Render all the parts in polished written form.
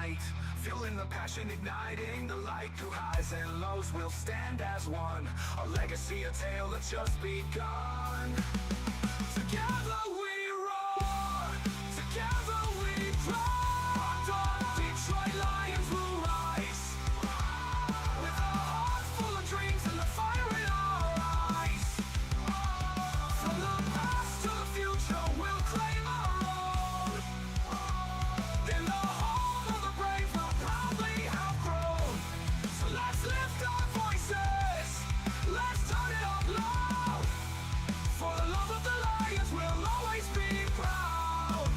night, fueling the passion, igniting the light. Through highs and lows, we'll stand as one. A legacy, a tale that's just begun. Together we roar, together we roar. Detroit Lions will rise, with our hearts full of dreams and the fire in our eyes. From the past to the future, we'll claim our own. In the home of the brave, we'll proudly have grown. So let's lift our voices, let's turn it up loud. For the love of the Lions, we'll always be proud.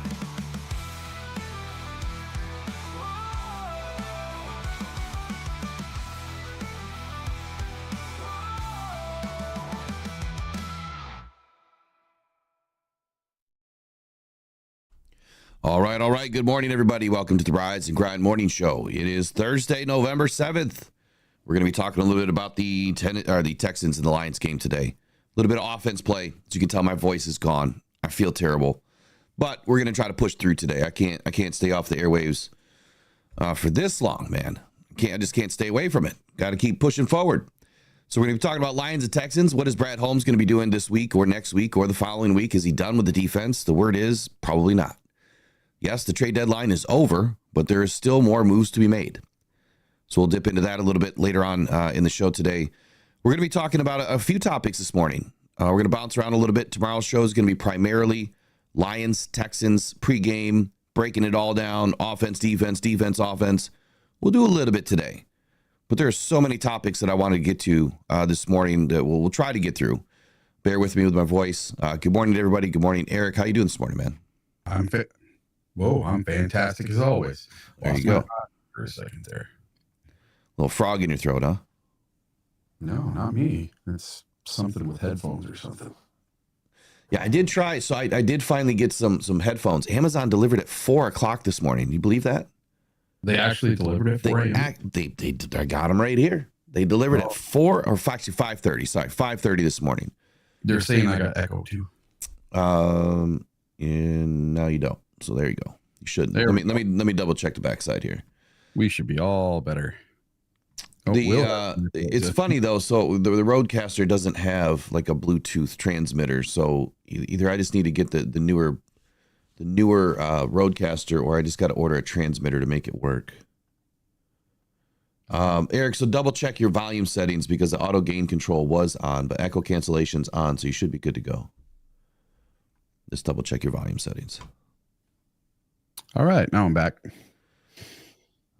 All right. Good morning, everybody. Welcome to the Rise and Grind Morning Show. It is Thursday, November 7th. We're going to be talking a little bit about the Texans and the Lions game today. A little bit of offense play. As you can tell, my voice is gone. I feel terrible. But we're going to try to push through today. I can't stay off the airwaves for this long, man. I just can't stay away from it. Got to keep pushing forward. So we're going to be talking about Lions and Texans. What is Brad Holmes going to be doing this week or next week or the following week? Is he done with the defense? The word is probably not. Yes, the trade deadline is over, but there is still more moves to be made. So we'll dip into that a little bit later on in the show today. We're going to be talking about a few topics this morning. We're going to bounce around a little bit. Tomorrow's show is going to be primarily Lions, Texans, pregame, breaking it all down, offense, defense, offense. We'll do a little bit today. But there are so many topics that I want to get to this morning that we'll try to get through. Bear with me with my voice. Good morning to everybody. Good morning, Eric. How you doing this morning, man? I'm fit. Whoa, I'm fantastic as always. There you go. For a second there. Little frog in your throat, huh? No, not me. It's something with headphones or something. Yeah, I did try. So I did finally get some headphones. Amazon delivered at 4 o'clock this morning. You believe that? They actually delivered it for you? I got them right here. They delivered at 4 or actually 5:30. Sorry, 5:30 this morning. They're saying I got echo too. And now you don't. So there you go. You shouldn't. Let me double check the backside here. We should be all better. It's funny though. So the Roadcaster doesn't have like a Bluetooth transmitter. So either I just need to get the newer Roadcaster, or I just got to order a transmitter to make it work. Eric, so double check your volume settings because the auto gain control was on, but echo cancellation's on, so you should be good to go. Just double check your volume settings. All right, now I'm back.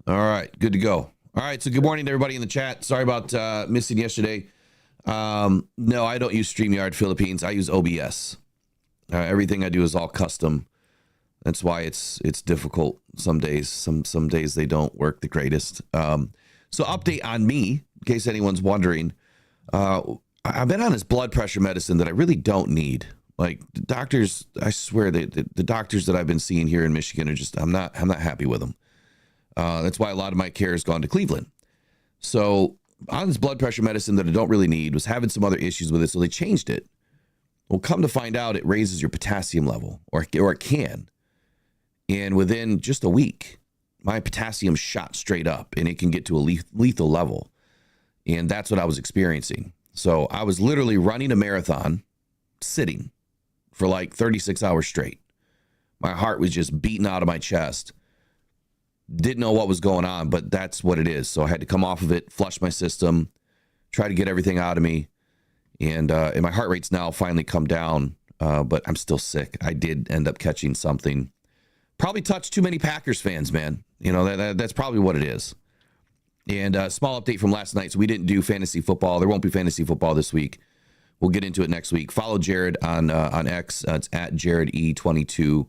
All right, good to go. All right, so good morning to everybody in the chat. Sorry about missing yesterday. No, I don't use StreamYard Philippines. I use OBS. Everything I do is all custom. That's why it's difficult some days. Some days they don't work the greatest. So update on me, in case anyone's wondering. I've been on this blood pressure medicine that I really don't need. Like the doctors, I swear the doctors that I've been seeing here in Michigan are just, I'm not happy with them. That's why a lot of my care has gone to Cleveland. So on this blood pressure medicine that I don't really need, was having some other issues with it, so they changed it. Well, come to find out, it raises your potassium level, or it can. And within just a week, my potassium shot straight up, and it can get to a lethal level. And that's what I was experiencing. So I was literally running a marathon, sitting for like 36 hours straight. My heart was just beating out of my chest. Didn't know what was going on, but that's what it is. So I had to come off of it, flush my system, try to get everything out of me. And my heart rate's now finally come down, but I'm still sick. I did end up catching something. Probably touched too many Packers fans, man. You know, that's probably what it is. And small update from last night. So we didn't do fantasy football. There won't be fantasy football this week. We'll get into it next week. Follow Jared on X. It's at JaredE22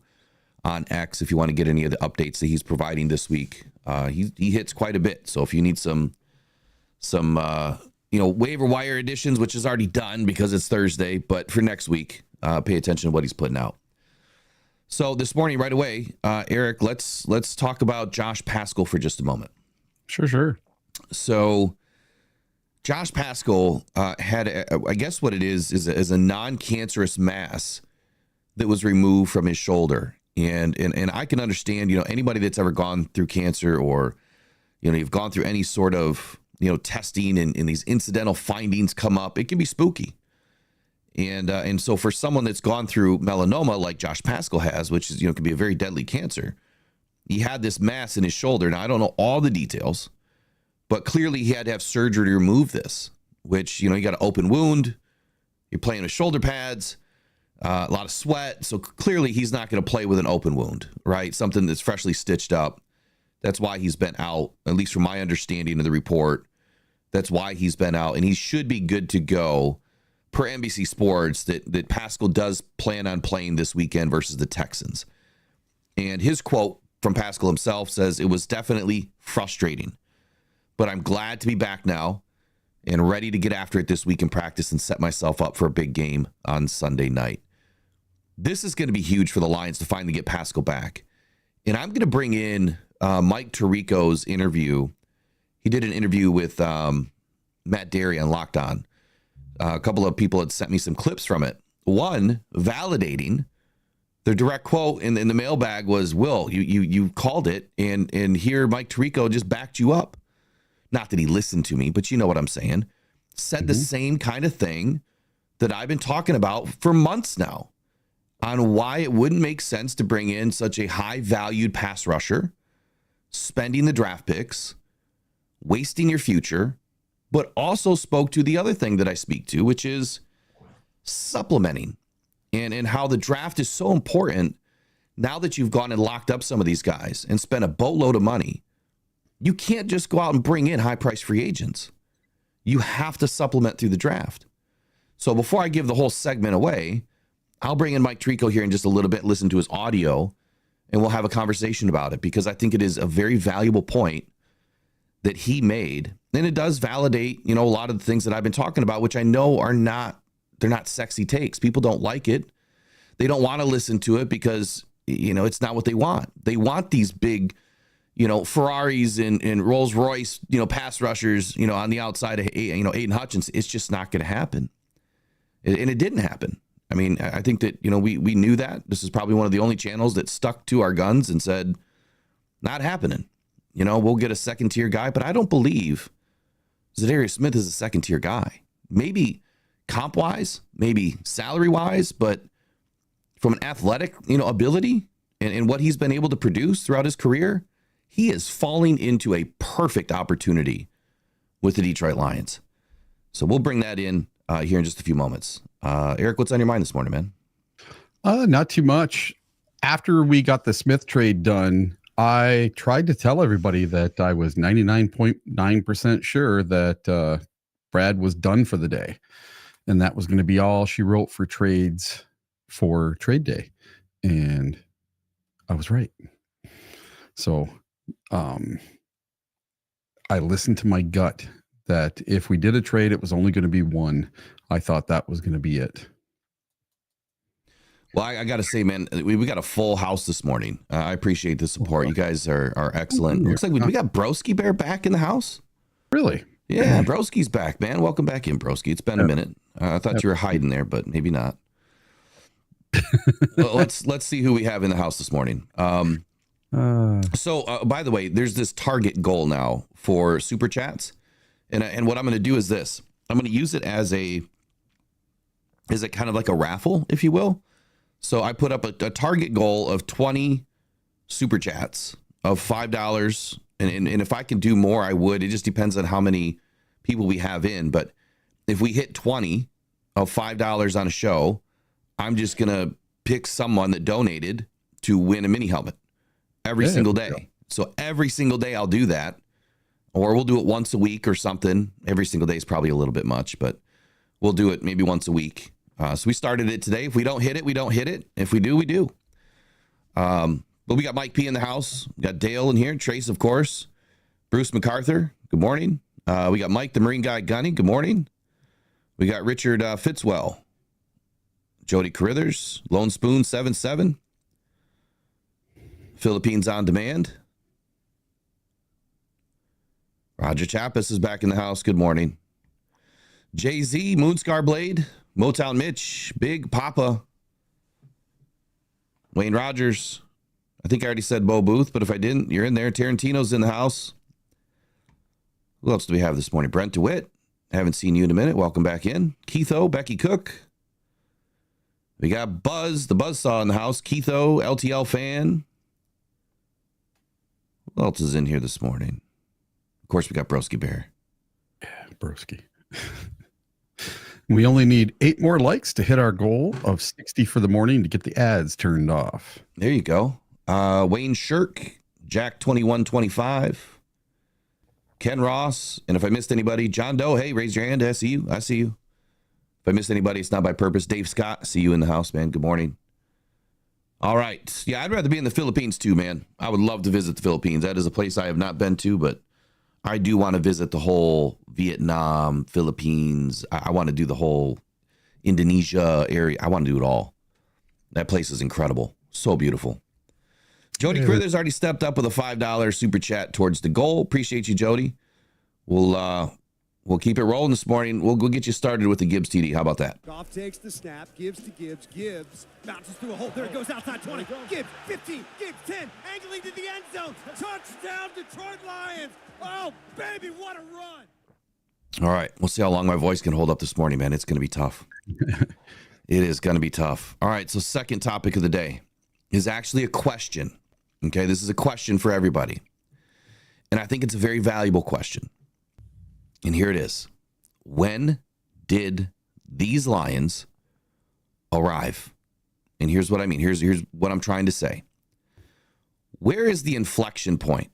on X if you want to get any of the updates that he's providing this week. He hits quite a bit. So if you need some waiver wire additions, which is already done because it's Thursday, but for next week, pay attention to what he's putting out. So this morning, right away, Eric, let's talk about Josh Paschal for just a moment. Sure. So Josh Paschal had, I guess what it is a non-cancerous mass that was removed from his shoulder. And I can understand, anybody that's ever gone through cancer or, you've gone through any sort of, testing and these incidental findings come up, it can be spooky. And so for someone that's gone through melanoma like Josh Paschal has, which is, can be a very deadly cancer, he had this mass in his shoulder. Now, I don't know all the details, but clearly he had to have surgery to remove this, which, you got an open wound. You're playing with shoulder pads, a lot of sweat. So clearly he's not going to play with an open wound, right? Something that's freshly stitched up. That's why he's been out, at least from my understanding of the report. That's why he's been out, and he should be good to go per NBC Sports that Paschal does plan on playing this weekend versus the Texans. And his quote from Paschal himself says, "It was definitely frustrating, but I'm glad to be back now and ready to get after it this week in practice and set myself up for a big game on Sunday night." This is going to be huge for the Lions to finally get Paschal back. And I'm going to bring in Mike Tirico's interview. He did an interview with Matt Derry on Locked On. A couple of people had sent me some clips from it. One validating the direct quote in the mailbag was, "Will, you called it, and here Mike Tirico just backed you up." Not that he listened to me, but you know what I'm saying. Said the same kind of thing that I've been talking about for months now on why it wouldn't make sense to bring in such a high-valued pass rusher, spending the draft picks, wasting your future, but also spoke to the other thing that I speak to, which is supplementing and how the draft is so important now that you've gone and locked up some of these guys and spent a boatload of money. You can't just go out and bring in high-priced free agents. You have to supplement through the draft. So before I give the whole segment away, I'll bring in Mike Tirico here in just a little bit, listen to his audio, and we'll have a conversation about it because I think it is a very valuable point that he made. And it does validate, a lot of the things that I've been talking about, which I know they're not sexy takes. People don't like it. They don't want to listen to it because, it's not what they want. They want these big, Ferraris and Rolls Royce, pass rushers, on the outside of, Aiden Hutchinson. It's just not going to happen. And it didn't happen. I mean, I think that, we knew that. This is probably one of the only channels that stuck to our guns and said, not happening. We'll get a second-tier guy, but I don't believe Za'Darius Smith is a second-tier guy. Maybe comp-wise, maybe salary-wise, but from an athletic, ability and what he's been able to produce throughout his career, he is falling into a perfect opportunity with the Detroit Lions. So we'll bring that in here in just a few moments. Eric, what's on your mind this morning, man? Not too much. After we got the Smith trade done, I tried to tell everybody that I was 99.9% sure that Brad was done for the day. And that was going to be all she wrote for trades for trade day. And I was right. So I listened to my gut that if we did a trade, it was only going to be one. I thought that was going to be it. Well, I got to say, man, we got a full house this morning. I appreciate the support. You guys are excellent. Looks like we got Broski Bear back in the house. Really? Yeah, Broski's back, man. Welcome back in, Broski. It's been a minute. I thought you were hiding there, but maybe not. Well, let's see who we have in the house this morning. So, by the way, there's this target goal now for super chats, and what I'm going to do is this. I'm going to use it as a kind of like a raffle, if you will. So I put up a target goal of 20 super chats of $5. And if I can do more, I would. It just depends on how many people we have in. But if we hit 20 of $5 on a show, I'm just going to pick someone that donated to win a mini helmet every single day. So every single day I'll do that. Or we'll do it once a week or something. Every single day is probably a little bit much, but we'll do it maybe once a week. So we started it today. If we don't hit it, we don't hit it. If we do, we do. But we got Mike P in the house. We got Dale in here. Trace, of course. Bruce MacArthur. Good morning. We got Mike, the Marine guy, Gunny. Good morning. We got Richard Fitzwell. Jody Carithers. Lone Spoon 77. Philippines on Demand. Roger Chappis is back in the house. Good morning. Jay-Z, Moonscar Blade. Motown Mitch, Big Papa. Wayne Rogers. I think I already said Bo Booth, but if I didn't, you're in there. Tarantino's in the house. Who else do we have this morning? Brent DeWitt. Haven't seen you in a minute. Welcome back in. Keitho, Becky Cook. We got Buzz, the Buzzsaw in the house. Keitho, LTL fan. Who else is in here this morning? Of course, we got Broski Bear. Yeah, Broski. We only need 8 more likes to hit our goal of 60 for the morning to get the ads turned off. There you go. Wayne Shirk, Jack 2125, Ken Ross, and if I missed anybody, John Doe, hey, raise your hand. I see you. I see you. If I missed anybody, it's not by purpose. Dave Scott, see you in the house, man. Good morning. All right. Yeah, I'd rather be in the Philippines too, man. I would love to visit the Philippines. That is a place I have not been to, but I do want to visit the whole Vietnam, Philippines. I want to do the whole Indonesia area. I want to do it all. That place is incredible. So beautiful. Jody Crithers already stepped up with a $5 super chat towards the goal. Appreciate you, Jody. We'll keep it rolling this morning. We'll get you started with the Gibbs TD. How about that? Goff takes the snap, gives to Gibbs. Gibbs bounces through a hole. There it goes outside 20. Gibbs 15. Gibbs 10. Angling to the end zone. Touchdown, Detroit Lions. Oh, baby, what a run. All right. We'll see how long my voice can hold up this morning, man. It's going to be tough. It is going to be tough. All right. So second topic of the day is actually a question. Okay. This is a question for everybody. And I think it's a very valuable question. And here it is. When did these Lions arrive? And here's what I mean. Here's what I'm trying to say. Where is the inflection point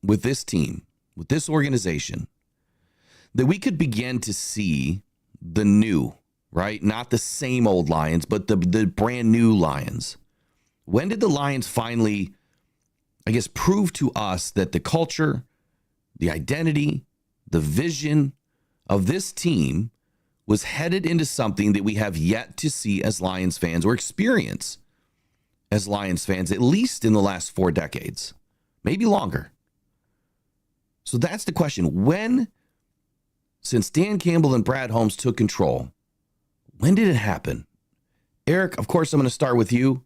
with this team, with this organization, that we could begin to see the new, right? Not the same old Lions, but the brand new Lions. When did the Lions finally, I guess, prove to us that the culture, the identity, the vision of this team was headed into something that we have yet to see as Lions fans or experience as Lions fans, at least in the last 4 decades, maybe longer. So that's the question. When, since Dan Campbell and Brad Holmes took control, when did it happen? Eric, of course, I'm going to start with you.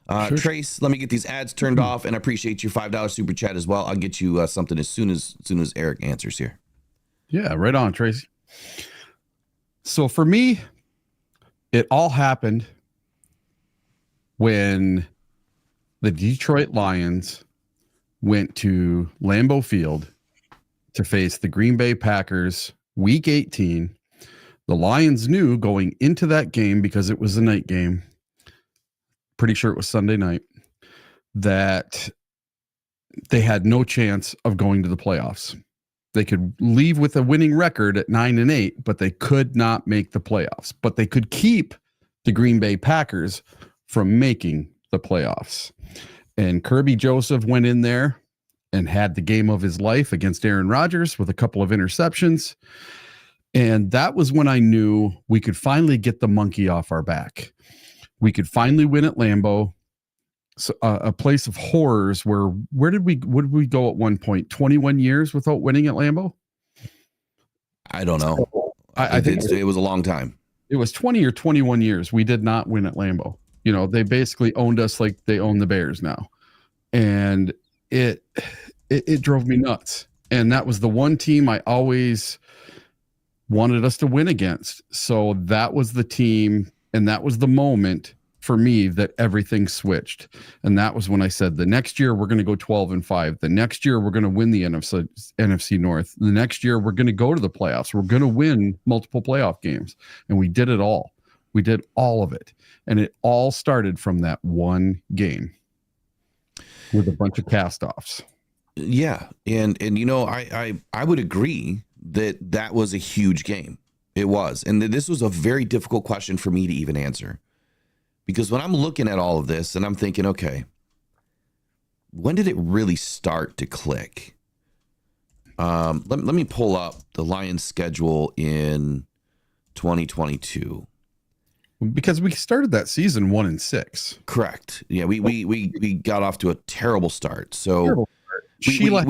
Sure. Trace, let me get these ads turned off, and I appreciate your $5 super chat as well. I'll get you something as soon as Eric answers here. Yeah, right on, Tracy. So for me, it all happened when the Detroit Lions went to Lambeau Field to face the Green Bay Packers week 18. The Lions knew going into that game, because it was a night game, pretty sure it was Sunday night, that they had no chance of going to the playoffs. They could leave with a winning record at 9-8, but they could not make the playoffs. But they could keep the Green Bay Packers from making the playoffs. And Kirby Joseph went in there and had the game of his life against Aaron Rodgers with a couple of interceptions. And that was when I knew we could finally get the monkey off our back. We could finally win at Lambeau. So, a place of horrors where did we go at one point? 21 years without winning at Lambeau? I don't know. So, I think it was a long time. It was 20 or 21 years we did not win at Lambeau. You know, they basically owned us like they own the Bears now. And it drove me nuts. And that was the one team I always wanted us to win against. So that was the team, and that was the moment for me that everything switched. And that was when I said, the next year we're going to go 12-5. The next year we're going to win the NFC North. The next year we're going to go to the playoffs. We're going to win multiple playoff games. And we did it all. We did all of it. And it all started from that one game with a bunch of cast-offs. Yeah. And you know, I would agree that was a huge game. It was. And this was a very difficult question for me to even answer. Because when I'm looking at all of this and I'm thinking, okay, when did it really start to click? Let me pull up the Lions schedule in 2022. Because we started that season 1-6. Correct. Yeah, we got off to a terrible start. So Sheila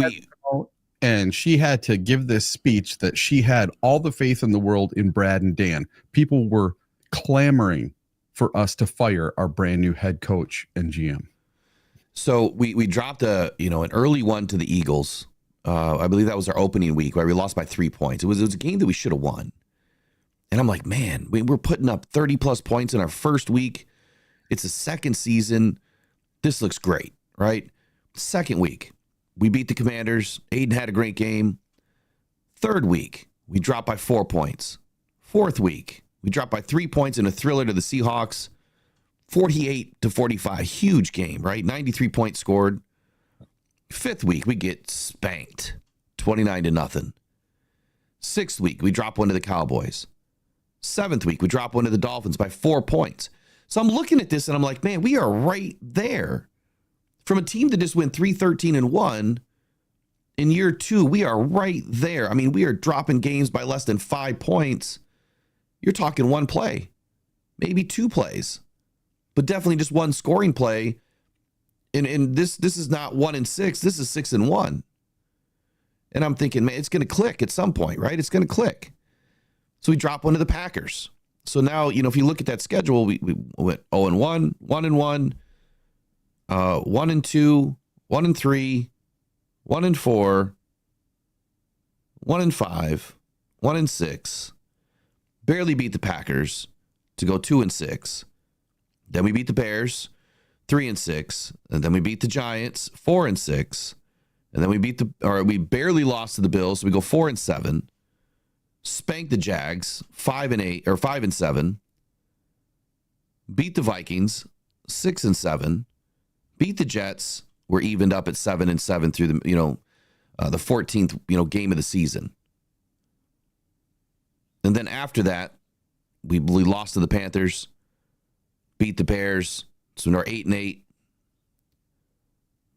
and she had to give this speech that she had all the faith in the world in Brad and Dan. People were clamoring for us to fire our brand new head coach and GM? So we dropped an early one to the Eagles. I believe that was our opening week where we lost by 3 points. It was a game that we should have won. And I'm like, man, we're putting up 30 plus points in our first week. It's the second season. This looks great, right? Second week, we beat the Commanders. Aiden had a great game. Third week, we dropped by 4 points. Fourth week, we dropped by 3 points in a thriller to the Seahawks. 48-45, huge game, right? 93 points scored. Fifth week, we get spanked, 29-0. Sixth week, we drop one to the Cowboys. Seventh week, we drop one to the Dolphins by 4 points. So I'm looking at this and I'm like, man, we are right there. From a team that just went 3-13-1, in year two, we are right there. I mean, we are dropping games by less than 5 points. You're talking one play, maybe 2 plays, but definitely just one scoring play. And this is not 1-6. This is 6-1. And I'm thinking, man, it's going to click at some point, right? It's going to click. So we drop one to the Packers. So now, if you look at that schedule, we went 0-1, 1-1, 1-2, 1-3, 1-4, 1-5, 1-6. Barely beat the Packers to go 2-6. Then we beat the Bears, 3-6, and then we beat the Giants, 4-6, and then we barely lost to the Bills, so we go 4-7. Spanked the Jags, 5-8 or 5-7. Beat the Vikings, 6-7. Beat the Jets. We're evened up at 7-7 through the the 14th game of the season. And then after that, we lost to the Panthers, beat the Bears, so we're 8-8.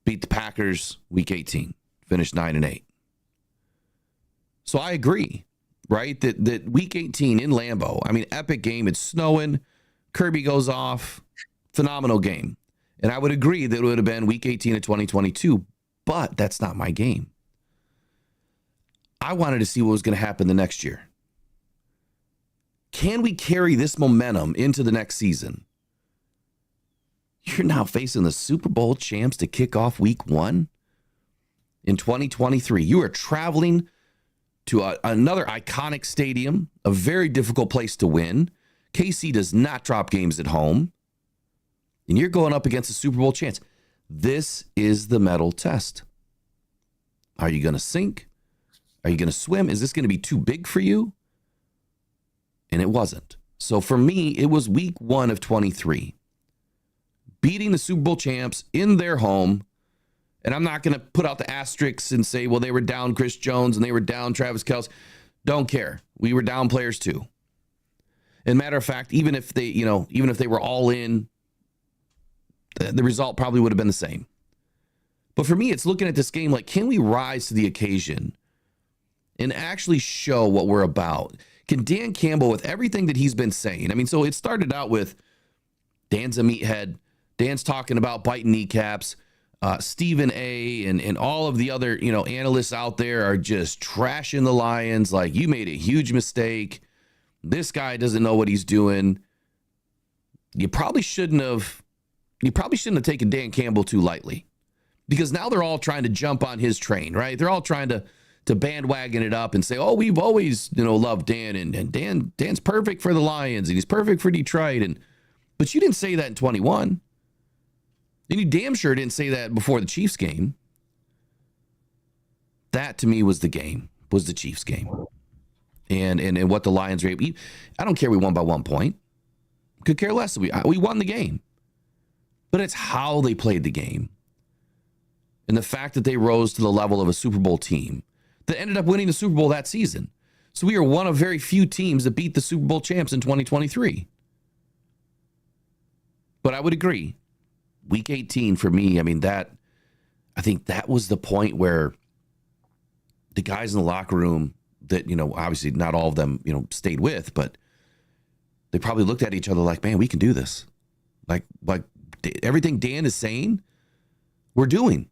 Beat the Packers week 18, finished 9-8. So I agree, right? That week 18 in Lambeau, I mean, epic game. It's snowing. Kirby goes off. Phenomenal game. And I would agree that it would have been week 18 of 2022, but that's not my game. I wanted to see what was going to happen the next year. Can we carry this momentum into the next season? You're now facing the Super Bowl champs to kick off week 1 in 2023. You are traveling to another iconic stadium, a very difficult place to win. KC does not drop games at home. And you're going up against the Super Bowl champs. This is the medal test. Are you going to sink? Are you going to swim? Is this going to be too big for you? And it wasn't. So for me, it was week 1 of 23. Beating the Super Bowl champs in their home. And I'm not going to put out the asterisks and say, well, they were down Chris Jones and they were down Travis Kelce. Don't care. We were down players too. And matter of fact, even if they were all in, the result probably would have been the same. But for me, it's looking at this game like, can we rise to the occasion and actually show what we're about? Can Dan Campbell, with everything that he's been saying, I mean, so it started out with Dan's a meathead. Dan's talking about biting kneecaps. Stephen A. and all of the other, analysts out there are just trashing the Lions like, you made a huge mistake. This guy doesn't know what he's doing. You probably shouldn't have taken Dan Campbell too lightly, because now they're all trying to jump on his train, right? They're all trying to bandwagon it up and say, oh, we've always, loved Dan, and Dan's perfect for the Lions and he's perfect for Detroit. But you didn't say that in 21. And you damn sure didn't say that before the Chiefs game. That to me was the game, was the Chiefs game. And what the Lions were able. I don't care we won by 1 point. Could care less. We won the game. But it's how they played the game. And the fact that they rose to the level of a Super Bowl team that ended up winning the Super Bowl that season. So we are one of very few teams that beat the Super Bowl champs in 2023. But I would agree. Week 18 for me, I think that was the point where the guys in the locker room that, obviously not all of them, stayed with, but they probably looked at each other like, man, we can do this. Like everything Dan is saying, we're doing.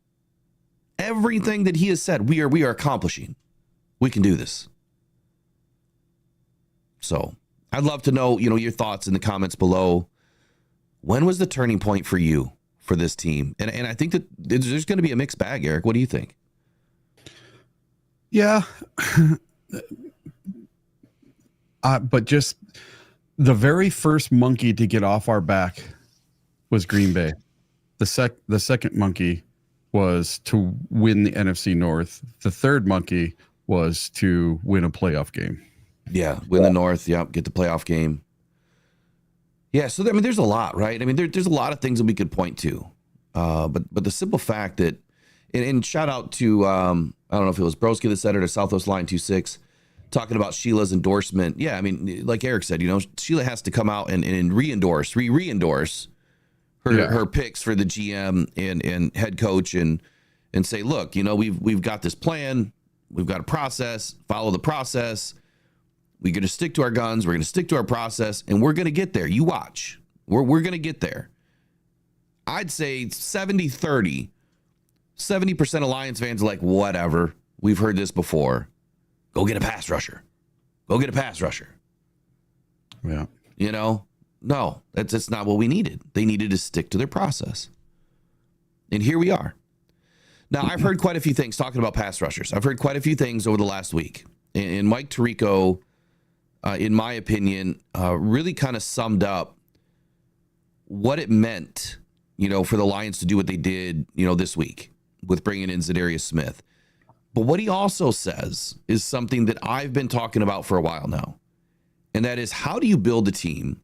Everything that he has said, we are accomplishing. We can do this. So I'd love to know, your thoughts in the comments below. When was the turning point for you for this team? And I think that there's going to be a mixed bag, Eric. What do you think? Yeah. But just the very first monkey to get off our back was Green Bay. The second monkey was to win the NFC North. The third monkey was to win a playoff game. Yeah, win the North. Yep, get the playoff game. Yeah, so I mean, there's a lot, right? I mean, there's a lot of things that we could point to, but the simple fact that, and shout out to I don't know if it was Broski that said it or Southwest Line 26, talking about Sheila's endorsement. Yeah, I mean, like Eric said, Sheila has to come out and re-endorse her picks for the GM and head coach and say, look, we've got this plan, we've got a process, follow the process. We're going to stick to our guns. We're going to stick to our process, and we're going to get there. You watch. We're going to get there. I'd say 70-30. 70% of Lions fans are like, whatever. We've heard this before. Go get a pass rusher. Go get a pass rusher. Yeah. No, that's not what we needed. They needed to stick to their process. And here we are. Now, I've heard quite a few things talking about pass rushers. I've heard quite a few things over the last week. And Mike Tirico, in my opinion, really kind of summed up what it meant, for the Lions to do what they did, this week with bringing in Za'Darius Smith. But what he also says is something that I've been talking about for a while now. And that is, how do you build a team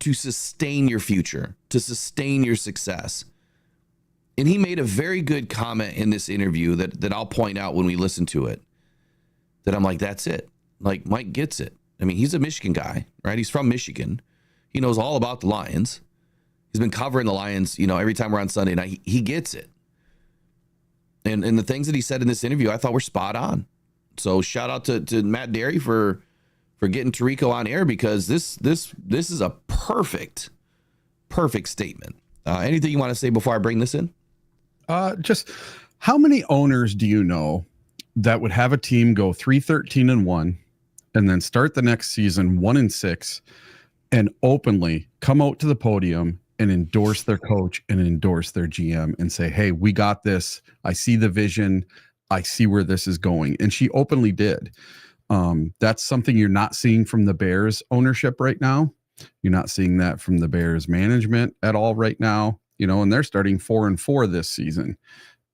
to sustain your future, to sustain your success? And he made a very good comment in this interview that I'll point out when we listen to it, that I'm like, that's it. Like, Mike gets it. I mean, he's a Michigan guy, right? He's from Michigan. He knows all about the Lions. He's been covering the Lions, every time we're on Sunday night. He gets it. And the things that he said in this interview, I thought were spot on. So shout out to Matt Derry for getting Tirico on air, because this is a perfect statement. Anything you want to say before I bring this in? Just how many owners do you know that would have a team go 3-13-1 and then start the next season 1-6 and openly come out to the podium and endorse their coach and endorse their GM and say, hey, we got this. I see the vision. I see where this is going. And she openly did. That's something you're not seeing from the Bears ownership right now. You're not seeing that from the Bears management at all right now, and they're starting 4-4 this season.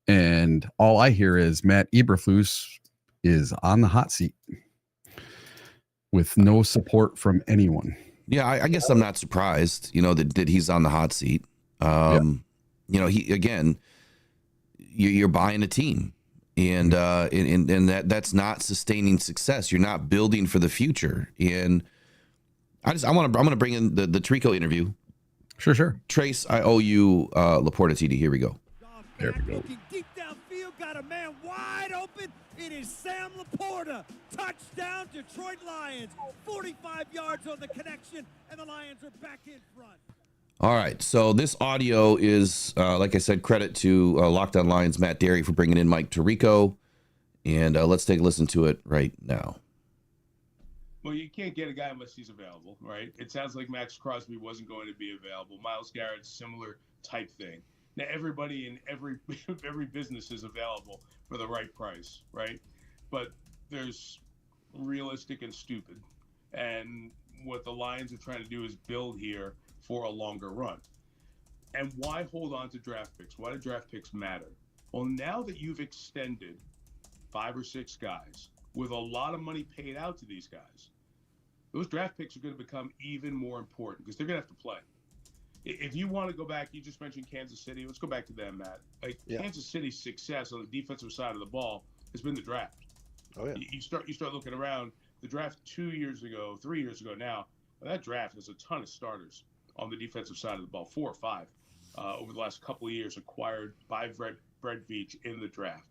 And all I hear is Matt Eberflus is on the hot seat with no support from anyone. Yeah, I guess I'm not surprised, that he's on the hot seat. You're buying a team, and that's not sustaining success. You're not building for the future. And I'm gonna bring in the Tirico interview. Sure. Trace, I owe you Laporta TD. Here we go. There we go. Looking deep downfield, got a man wide open. It is Sam Laporta. Touchdown, Detroit Lions. 45 yards on the connection, and the Lions are back in front. All right, so this audio is, like I said, credit to Locked On Lions Matt Derry for bringing in Mike Tirico, and let's take a listen to it right now. Well, you can't get a guy unless he's available, right? It sounds like Max Crosby wasn't going to be available. Myles Garrett, similar type thing. Now, everybody in every business is available for the right price, right? But there's realistic and stupid. And what the Lions are trying to do is build here for a longer run. And why hold on to draft picks? Why do draft picks matter? Well, now that you've extended 5 or 6 guys with a lot of money paid out to these guys, those draft picks are going to become even more important because they're going to have to play. If you want to go back, you just mentioned Kansas City. Let's go back to them, Matt. Kansas City's success on the defensive side of the ball has been the draft. Oh yeah. You start looking around. The draft 2 years ago, 3 years ago now, that draft has a ton of starters on the defensive side of the ball, 4 or 5 over the last couple of years acquired by Brett Veach in the draft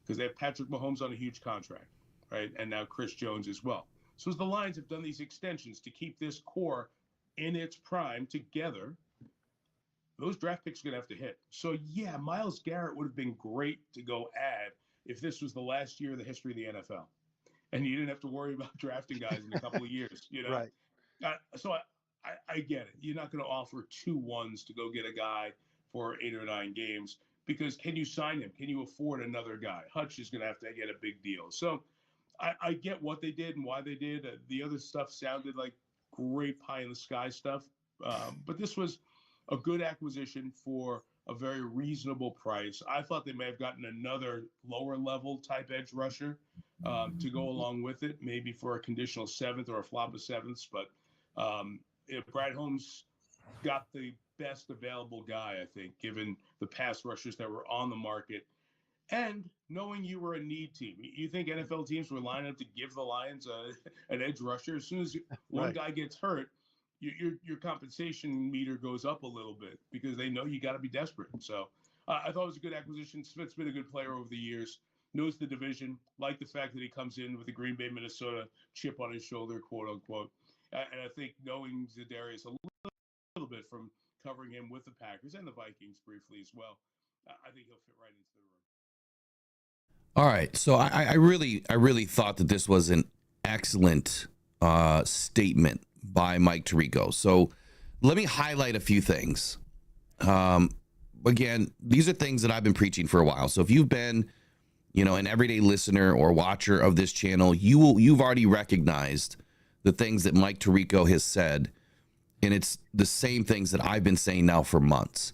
because they have Patrick Mahomes on a huge contract, right? And now Chris Jones as well. So as the Lions have done these extensions to keep this core in its prime together, those draft picks are going to have to hit. So, yeah, Myles Garrett would have been great to go add if this was the last year of the history of the NFL. And you didn't have to worry about drafting guys in a couple of years, Right. So I get it. You're not going to offer 2-1s to go get a guy for 8 or 9 games because can you sign him? Can you afford another guy? Hutch is going to have to get a big deal. So I get what they did and why they did. The other stuff sounded like great pie in the sky stuff. But this was a good acquisition for a very reasonable price. I thought they may have gotten another lower level type edge rusher to go along with it, maybe for a conditional 7th or a flop of 7ths. But if Brad Holmes got the best available guy, I think, given the pass rushers that were on the market, and knowing you were a need team. You think NFL teams were lining up to give the Lions an edge rusher? As soon as one guy gets hurt, your compensation meter goes up a little bit because they know you got to be desperate. So I thought it was a good acquisition. Smith's been a good player over the years, knows the division, like the fact that he comes in with the Green Bay, Minnesota chip on his shoulder, quote unquote. And I think knowing Za'Darius a little bit from covering him with the Packers and the Vikings briefly as well, I think he'll fit right into the room. All right, so I really thought that this was an excellent statement by Mike Tirico. So let me highlight a few things. Again, these are things that I've been preaching for a while. So if you've been, an everyday listener or watcher of this channel, you've already recognized the things that Mike Tirico has said, and it's the same things that I've been saying now for months.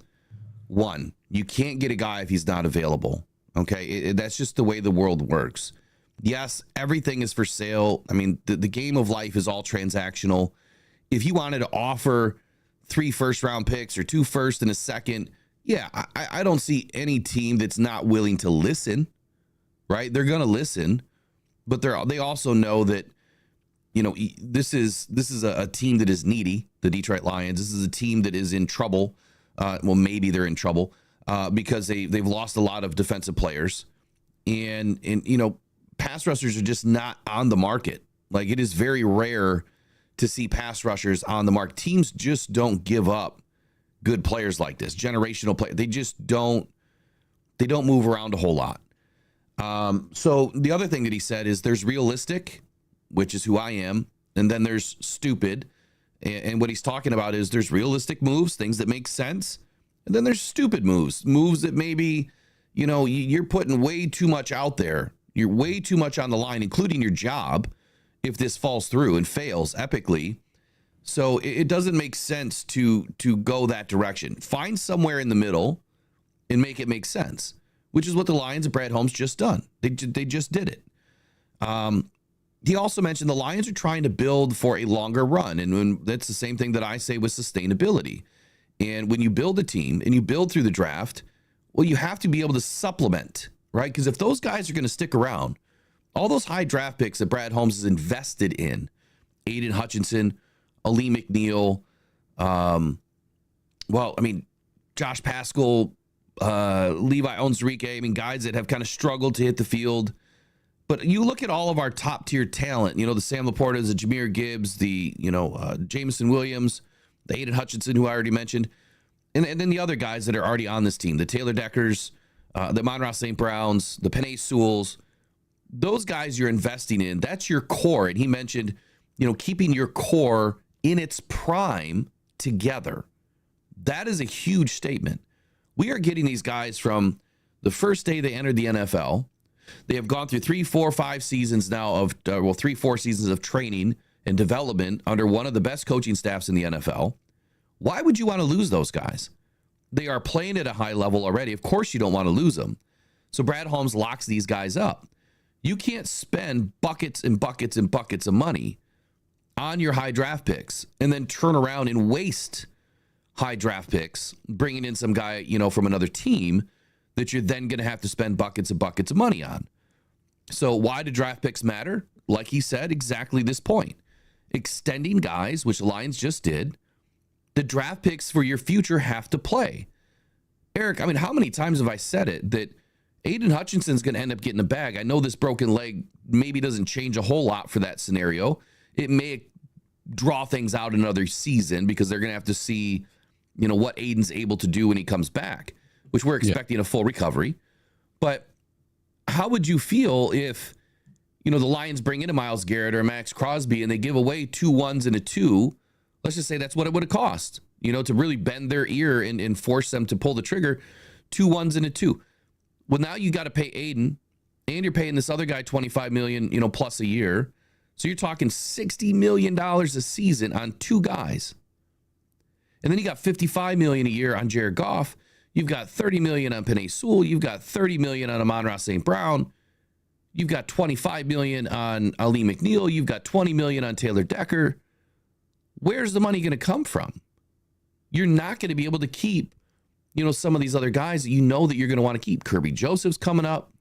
One, you can't get a guy if he's not available. Okay, that's just the way the world works. Yes, everything is for sale. I mean, the game of life is all transactional. If you wanted to offer 3 first-round picks or 2 first and a second, yeah, I don't see any team that's not willing to listen, right? They're going to listen, but they also know that, this is a team that is needy, the Detroit Lions. This is a team that is in trouble. Well, maybe they're in trouble. Because they've lost a lot of defensive players, and pass rushers are just not on the market. Like, it is very rare to see pass rushers on the market. Teams just don't give up good players like this, generational players. They just don't. They don't move around a whole lot. So the other thing that he said is there's realistic, which is who I am, and then there's stupid. And what he's talking about is there's realistic moves, things that make sense. And then there's stupid moves that maybe, you're putting way too much out there. You're way too much on the line, including your job, if this falls through and fails epically. So it doesn't make sense to go that direction. Find somewhere in the middle and make it make sense, which is what the Lions and Brad Holmes just done. They just did it. He also mentioned the Lions are trying to build for a longer run. And that's the same thing that I say with sustainability. And when you build a team and you build through the draft, well, you have to be able to supplement, right? Because if those guys are going to stick around, all those high draft picks that Brad Holmes has invested in, Aiden Hutchinson, Ali McNeil, Josh Paschal, Levi Onwuzurike, guys that have kind of struggled to hit the field. But you look at all of our top tier talent, the Sam Laportas, the Jahmyr Gibbs, the, Jameson Williams, the Aiden Hutchinson, who I already mentioned, and then the other guys that are already on this team, the Taylor Deckers, the Amon-Ra St. Browns, the Penei Sewells, those guys you're investing in, that's your core. And he mentioned, keeping your core in its prime together. That is a huge statement. We are getting these guys from the first day they entered the NFL. They have gone through 3, 4, 5 seasons now of, 3, 4 seasons of training and development under one of the best coaching staffs in the NFL. Why would you want to lose those guys? They are playing at a high level already. Of course you don't want to lose them. So Brad Holmes locks these guys up. You can't spend buckets and buckets and buckets of money on your high draft picks and then turn around and waste high draft picks, bringing in some guy, from another team that you're then going to have to spend buckets and buckets of money on. So why do draft picks matter? Like he said, exactly this point. Extending guys, which the Lions just did. The draft picks for your future have to play. Eric, how many times have I said it that Aiden Hutchinson's going to end up getting a bag? I know this broken leg maybe doesn't change a whole lot for that scenario. It may draw things out another season because they're going to have to see, what Aiden's able to do when he comes back, which we're expecting a full recovery. But how would you feel if, the Lions bring in a Myles Garrett or a Max Crosby and they give away 2 1s and a 2? Let's just say that's what it would have cost, to really bend their ear and force them to pull the trigger. 2 1s and a 2. Well, now you got to pay Aiden, and you're paying this other guy $25 million, plus a year. So you're talking $60 million a season on 2 guys. And then you got $55 million a year on Jared Goff. You've got $30 million on Penei Sewell. You've got $30 million on Amon-Ra St. Brown. You've got $25 million on Ali McNeil. You've got $20 million on Taylor Decker. Where's the money going to come from? You're not going to be able to keep, some of these other guys that that you're going to want to keep. Kirby Joseph's coming up.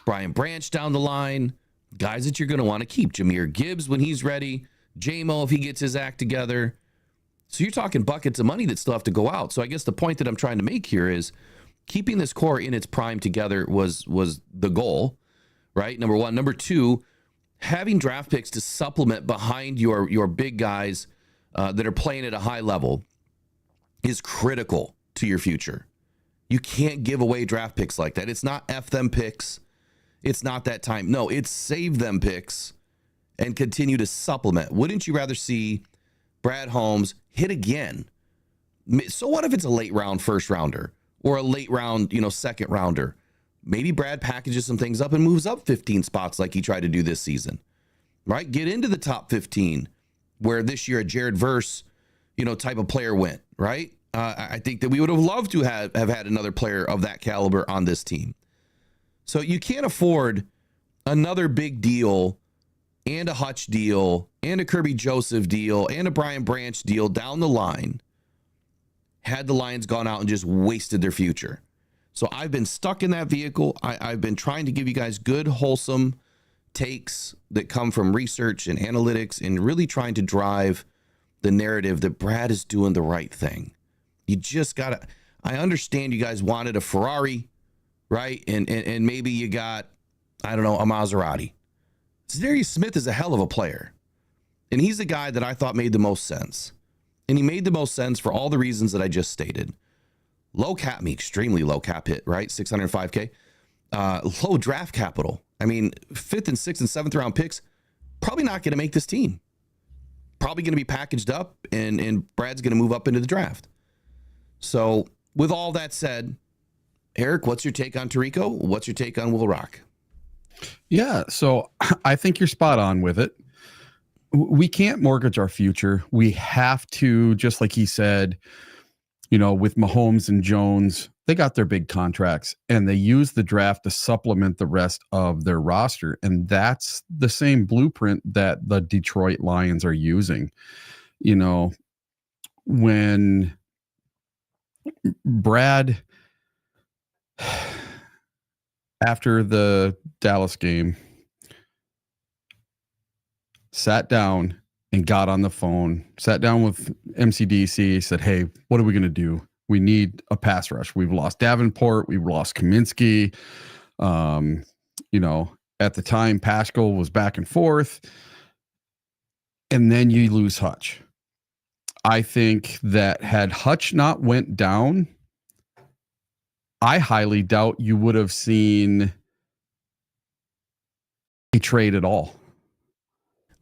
Brian Branch down the line. Guys that you're going to want to keep. Jahmyr Gibbs when he's ready. J-Mo if he gets his act together. So you're talking buckets of money that still have to go out. So I guess the point that I'm trying to make here is keeping this core in its prime together was the goal, right? Number one. Number two, having draft picks to supplement behind your big guys that are playing at a high level is critical to your future. You can't give away draft picks like that. It's not F them picks. It's not that time. No, it's save them picks and continue to supplement. Wouldn't you rather see Brad Holmes hit again? So what if it's a late round first rounder or a late round, second rounder? Maybe Brad packages some things up and moves up 15 spots like he tried to do this season, right? Get into the top 15 where this year a Jared Verse, type of player went, right? I think that we would have loved to have had another player of that caliber on this team. So you can't afford another big deal and a Hutch deal and a Kirby Joseph deal and a Brian Branch deal down the line had the Lions gone out and just wasted their future. So I've been stuck in that vehicle. I've been trying to give you guys good, wholesome takes that come from research and analytics and really trying to drive the narrative that Brad is doing the right thing. You just got to, I understand you guys wanted a Ferrari, right? And maybe you got, I don't know, a Maserati. Za'Darius Smith is a hell of a player. And he's the guy that I thought made the most sense. And he made the most sense for all the reasons that I just stated. Extremely low cap hit, right? $605K. Low draft capital. I mean, 5th and 6th and 7th round picks, probably not going to make this team. Probably going to be packaged up and Brad's going to move up into the draft. So with all that said, Eric, what's your take on Tirico? What's your take on Will Rock? Yeah, so I think you're spot on with it. We can't mortgage our future. We have to, just like he said, with Mahomes and Jones, they got their big contracts and they use the draft to supplement the rest of their roster. And that's the same blueprint that the Detroit Lions are using. When Brad, after the Dallas game, sat down and got on the phone, sat down with MCDC, said, hey, what are we going to do? We need a pass rush. We've lost Davenport. We've lost Kaminsky. At the time, Paschal was back and forth. And then you lose Hutch. I think that had Hutch not went down, I highly doubt you would have seen a trade at all.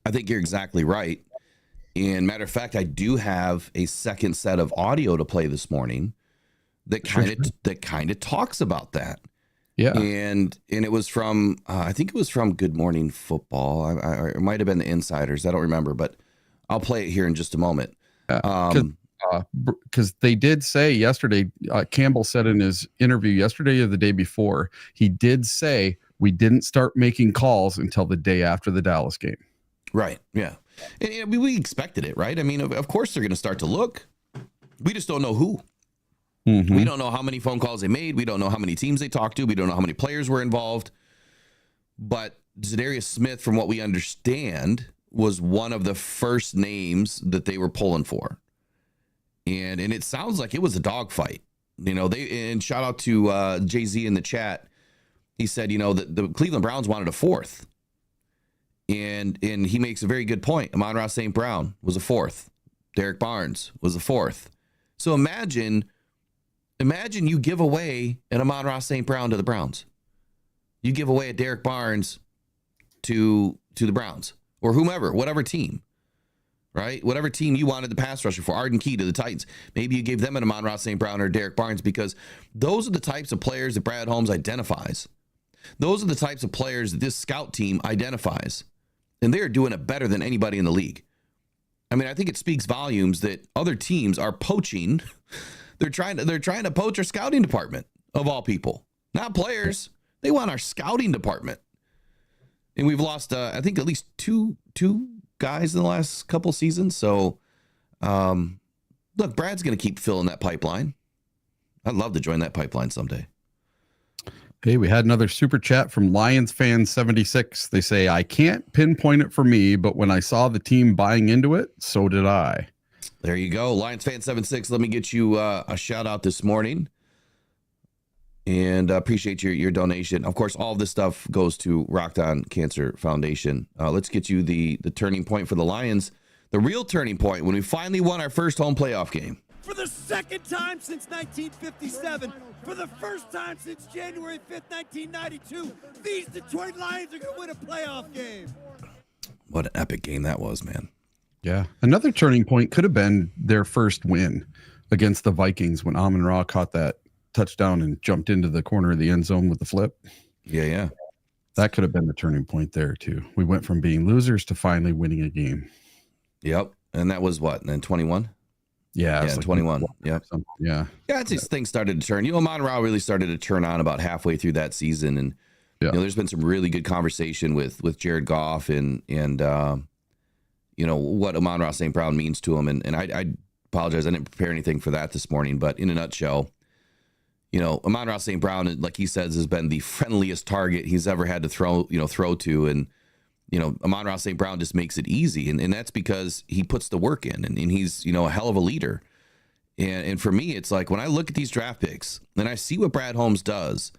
I think you're exactly right. And matter of fact, I do have a second set of audio to play this morning that kind of talks about that. Yeah. And it was from I think it was from Good Morning Football. It might have been the Insiders. I don't remember, but I'll play it here in just a moment. Because they did say yesterday, Campbell said in his interview yesterday or the day before, he did say we didn't start making calls until the day after the Dallas game. Right. Yeah. And we expected it, right? I mean, of course they're going to start to look. We just don't know who. Mm-hmm. We don't know how many phone calls they made. We don't know how many teams they talked to. We don't know how many players were involved. But Za'Darius Smith, from what we understand, was one of the first names that they were pulling for. And it sounds like it was a dogfight. And shout out to Jay-Z in the chat. He said, that the Cleveland Browns wanted a 4th. And he makes a very good point. Amon-Ra St. Brown was a 4th. Derek Barnes was a 4th. So imagine you give away an Amon-Ra St. Brown to the Browns. You give away a Derek Barnes to the Browns or whomever, whatever team. right? Whatever team you wanted the pass rusher for, Arden Key to the Titans. Maybe you gave them an Amon-Ra St. Brown or Derek Barnes, because those are the types of players that Brad Holmes identifies. Those are the types of players that this scout team identifies. And they're doing it better than anybody in the league. I mean, I think it speaks volumes that other teams are poaching. They're trying to poach our scouting department, of all people. Not players. They want our scouting department. And we've lost, I think, at least two guys in the last couple seasons. So, look, Brad's going to keep filling that pipeline. I'd love to join that pipeline someday. Hey, we had another super chat from Lions fan 76. They say, I can't pinpoint it for me, but when I saw the team buying into it, so did I. There you go. Lions fan 76. Let me get you a shout out this morning. And appreciate your donation. Of course, all of this stuff goes to Rocked On Cancer Foundation. Let's get you the turning point for the Lions. The real turning point when we finally won our first home playoff game. For the second time since 1957, for the first time since January 5th, 1992, these Detroit Lions are going to win a playoff game. What an epic game that was, man. Yeah. Another turning point could have been their first win against the Vikings when Amon-Ra caught that touchdown and jumped into the corner of the end zone with the flip. Yeah. That could have been the turning point there, too. We went from being losers to finally winning a game. Yep. And that was what? And then 21? Yeah, like 21. Yep. Yeah. Yeah, it's just things started to turn. Amon-Ra really started to turn on about halfway through that season. And there's been some really good conversation with Jared Goff and what Amon-Ra St. Brown means to him. And I apologize, I didn't prepare anything for that this morning, but in a nutshell, Amon-Ra St. Brown, like he says, has been the friendliest target he's ever had to throw to. And, Amon-Ra St. Brown just makes it easy. And that's because he puts the work in and he's, a hell of a leader. And for me, it's like when I look at these draft picks and I see what Brad Holmes does,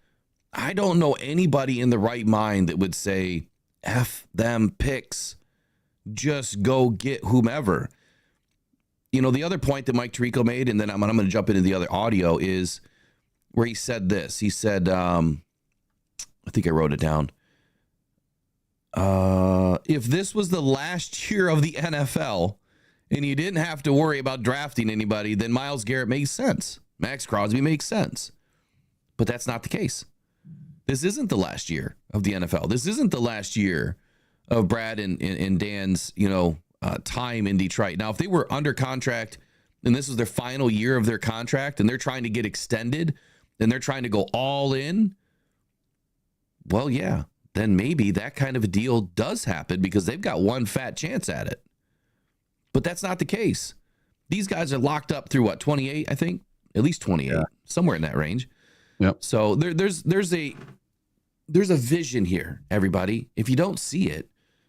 I don't know anybody in the right mind that would say, F them picks, just go get whomever. The other point that Mike Tirico made, and then I'm going to jump into the other audio, is where he said this. He said, I think I wrote it down. If this was the last year of the NFL and you didn't have to worry about drafting anybody, then Myles Garrett makes sense. Max Crosby makes sense. But that's not the case. This isn't the last year of the NFL. This isn't the last year of Brad and Dan's, time in Detroit. Now, if they were under contract and this was their final year of their contract and they're trying to get extended and they're trying to go all in, well, yeah, then maybe that kind of a deal does happen because they've got one fat chance at it. But that's not the case. These guys are locked up through 28, I think, at least 28, somewhere in that range. Yep. So there's a vision here, everybody. If you don't see it,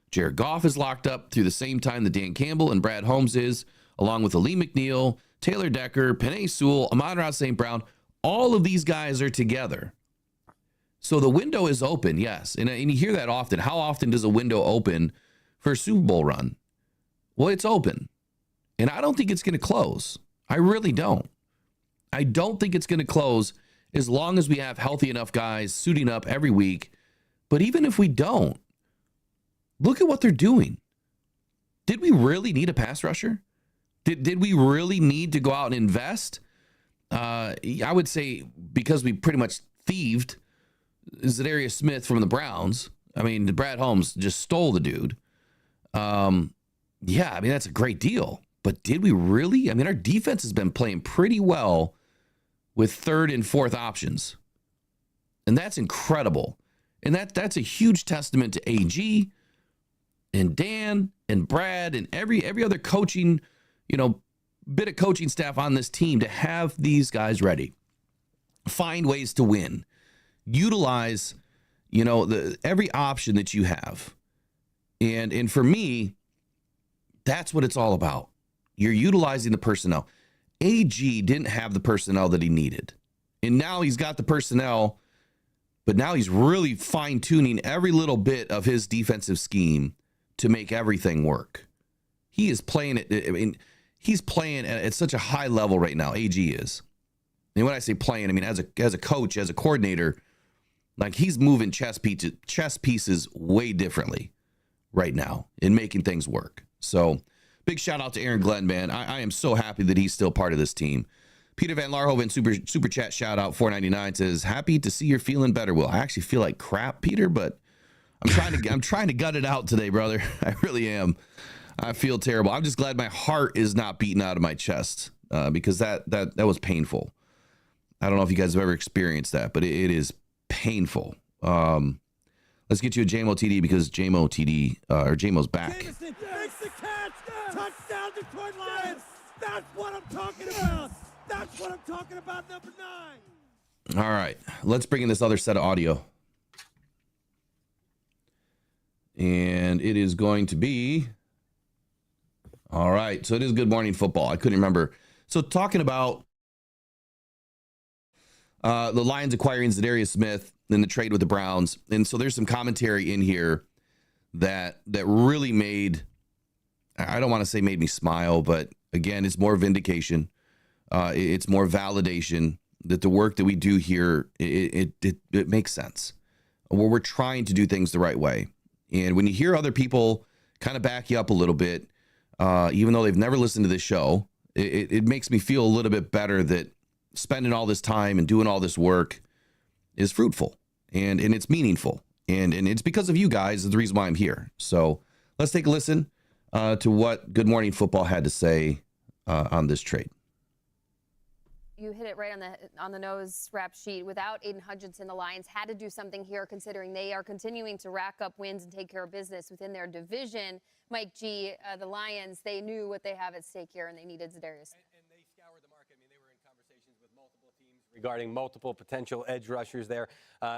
Jared Goff is locked up through the same time that Dan Campbell and Brad Holmes is, along with Lee McNeil, Taylor Decker, Penei Sewell, Amon-Ra St. Brown. All of these guys are together. So the window is open, yes. And you hear that often. How often does a window open for a Super Bowl run? Well, it's open. And I don't think it's going to close. I really don't. I don't think it's going to close as long as we have healthy enough guys suiting up every week. But even if we don't, look at what they're doing. Did we really need a pass rusher? Did we really need to go out and invest? I would say because we pretty much thieved Za'Darius Smith from the Browns. I mean, Brad Holmes just stole the dude. Yeah, I mean, that's a great deal. But did we really? I mean, our defense has been playing pretty well with third and fourth options. And that's incredible. And that's a huge testament to AG and Dan and Brad and every other coaching, bit of coaching staff on this team to have these guys ready. Find ways to win. Utilize, every option that you have. And for me, that's what it's all about. You're utilizing the personnel. AG didn't have the personnel that he needed. And now he's got the personnel, but now he's really fine-tuning every little bit of his defensive scheme to make everything work. He is playing it. I mean, he's playing at such a high level right now. AG is. And when I say playing, I mean, as a coach, as a coordinator, like he's moving chess pieces way differently right now and making things work. So big shout out to Aaron Glenn, man. I am so happy that he's still part of this team. Peter Van Larhoven, super chat shout out 499 says, happy to see you're feeling better, Will. I actually feel like crap, Peter, but I'm trying to gut it out today, brother. I really am. I feel terrible. I'm just glad my heart is not beating out of my chest because that was painful. I don't know if you guys have ever experienced that, but it is painful. Let's get you a JMO TD because JMO TD or JMO's back. Jameson makes the catch. Touchdown, Detroit Lions. That's what I'm talking about. That's what I'm talking about, number 9. All right, let's bring in this other set of audio. And it is going to be, all right, so it is Good Morning Football. I couldn't remember. So talking about the Lions acquiring Za'Darius Smith in the trade with the Browns. And so there's some commentary in here that really made, I don't want to say made me smile, but again, it's more vindication. It's more validation that the work that we do here, it makes sense. Where we're trying to do things the right way. And when you hear other people kind of back you up a little bit, even though they've never listened to this show, it makes me feel a little bit better that spending all this time and doing all this work is fruitful and it's meaningful. And it's because of you guys is the reason why I'm here. So let's take a listen to what Good Morning Football had to say on this trade. You hit it right on the nose, rap sheet. Without Aiden Hutchinson, the Lions had to do something here, considering they are continuing to rack up wins and take care of business within their division. Mike G, the Lions, they knew what they have at stake here, and they needed Za'Darius. And they scoured the market. I mean, they were in conversations with multiple teams regarding multiple potential edge rushers there,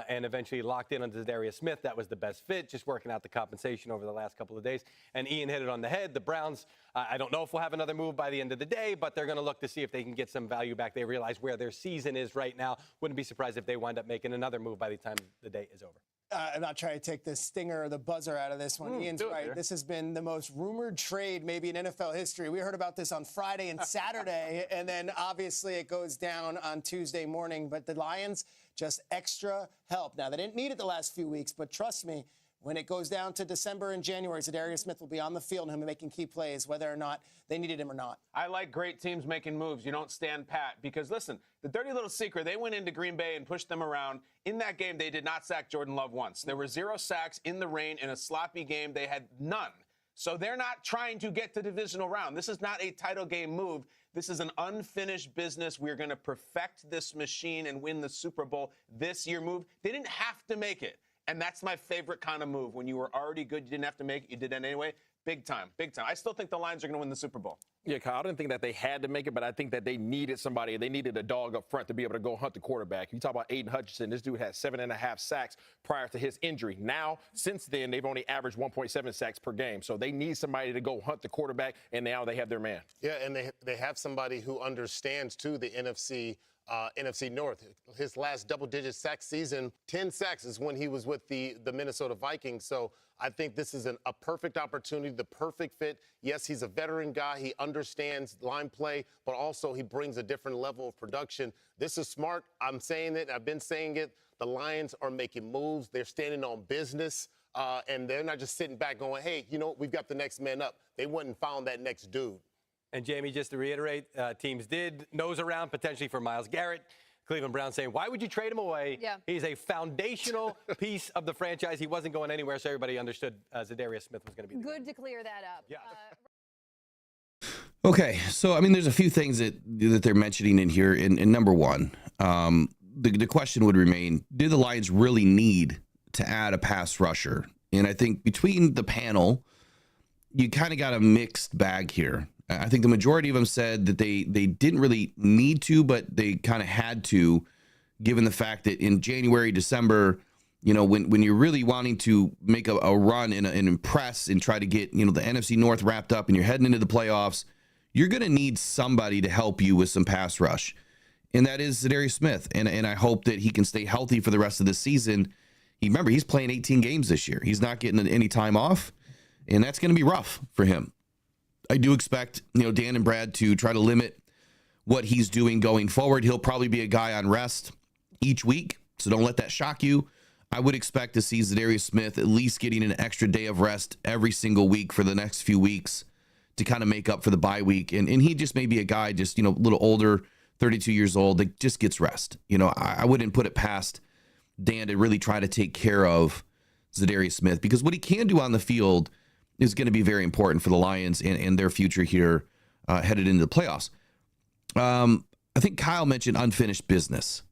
and eventually locked in on Za'Darius Smith. That was the best fit, just working out the compensation over the last couple of days. And Ian hit it on the head. The Browns, I don't know if we'll have another move by the end of the day, but they're going to look to see if they can get some value back. They realize where their season is right now. Wouldn't be surprised if they wind up making another move by the time the day is over. I'm not trying to take the stinger or the buzzer out of this one. Ian's right. This has been the most rumored trade maybe in NFL history. We heard about this on Friday and Saturday, and then obviously it goes down on Tuesday morning. But the Lions, just extra help. Now, they didn't need it the last few weeks, but trust me, when it goes down to December and January, Za'Darius Smith will be on the field and he'll be making key plays, whether or not they needed him or not. I like great teams making moves. You don't stand pat because, listen, the dirty little secret, they went into Green Bay and pushed them around. In that game, they did not sack Jordan Love once. There were 0 sacks in the rain in a sloppy game. They had none. So they're not trying to get to divisional round. This is not a title game move. This is an unfinished business. We're going to perfect this machine and win the Super Bowl this year move. They didn't have to make it. And that's my favorite kind of move. When you were already good, you didn't have to make it. You did that anyway. Big time, big time. I still think the Lions are going to win the Super Bowl. Yeah, Kyle, I didn't think that they had to make it, but I think that they needed somebody. They needed a dog up front to be able to go hunt the quarterback. You talk about Aiden Hutchinson. This dude had 7.5 sacks prior to his injury. Now, since then, they've only averaged 1.7 sacks per game. So they need somebody to go hunt the quarterback, and now they have their man. Yeah, and they have somebody who understands, too, the NFC North. His last double-digit sack season, 10 sacks, is when he was with the Minnesota Vikings. So I think this is a perfect opportunity, the perfect fit. Yes, he's a veteran guy. He understands line play, but also he brings a different level of production. This is smart. I'm saying it. I've been saying it. The Lions are making moves. They're standing on business, and they're not just sitting back going, hey, you know, we've got the next man up. They went and found that next dude. And, Jamie, just to reiterate, teams did nose around potentially for Myles Garrett. Cleveland Browns saying, why would you trade him away? Yeah. He's a foundational piece of the franchise. He wasn't going anywhere, so everybody understood Za'Darius Smith was going to be the Good to clear that up. Yeah. Okay, so, I mean, there's a few things that they're mentioning in here. And number one, the question would remain, did the Lions really need to add a pass rusher? And I think between the panel, you kind of got a mixed bag here. I think the majority of them said that they didn't really need to, but they kind of had to, given the fact that in January, December, you know, when you're really wanting to make a run and impress and try to get, you know, the NFC North wrapped up and you're heading into the playoffs, you're going to need somebody to help you with some pass rush. And that is Za'Darius Smith. And I hope that he can stay healthy for the rest of the season. Remember, he's playing 18 games this year. He's not getting any time off, and that's going to be rough for him. I do expect, you know, Dan and Brad to try to limit what he's doing going forward. He'll probably be a guy on rest each week, so don't let that shock you. I would expect to see Za'Darius Smith at least getting an extra day of rest every single week for the next few weeks to kind of make up for the bye week. And he just may be a guy just, a little older, 32 years old, that just gets rest. I wouldn't put it past Dan to really try to take care of Za'Darius Smith, because what he can do on the field is going to be very important for the Lions and their future here headed into the playoffs. I think Kyle mentioned unfinished business.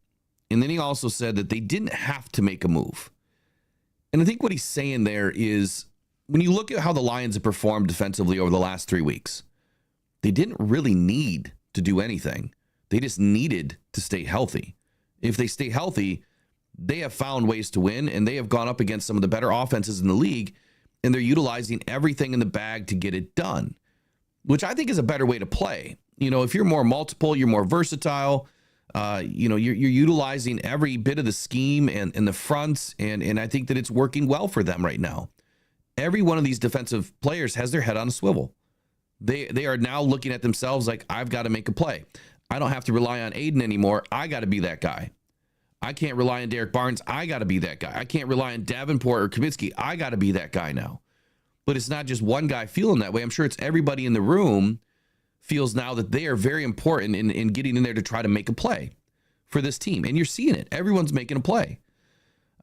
And then he also said that they didn't have to make a move. And I think what he's saying there is, when you look at how the Lions have performed defensively over the last 3 weeks, they didn't really need to do anything. They just needed to stay healthy. If they stay healthy, they have found ways to win, and they have gone up against some of the better offenses in the league, and they're utilizing everything in the bag to get it done, which I think is a better way to play. If you're more multiple, you're more versatile, you're utilizing every bit of the scheme and the fronts, and I think that it's working well for them right now. Every one of these defensive players has their head on a swivel. They are now looking at themselves like, I've got to make a play. I don't have to rely on Aiden anymore. I got to be that guy. I can't rely on Derek Barnes. I got to be that guy. I can't rely on Davenport or Kavitsky. I got to be that guy now. But it's not just one guy feeling that way. I'm sure it's everybody in the room feels now that they are very important in getting in there to try to make a play for this team. And you're seeing it. Everyone's making a play.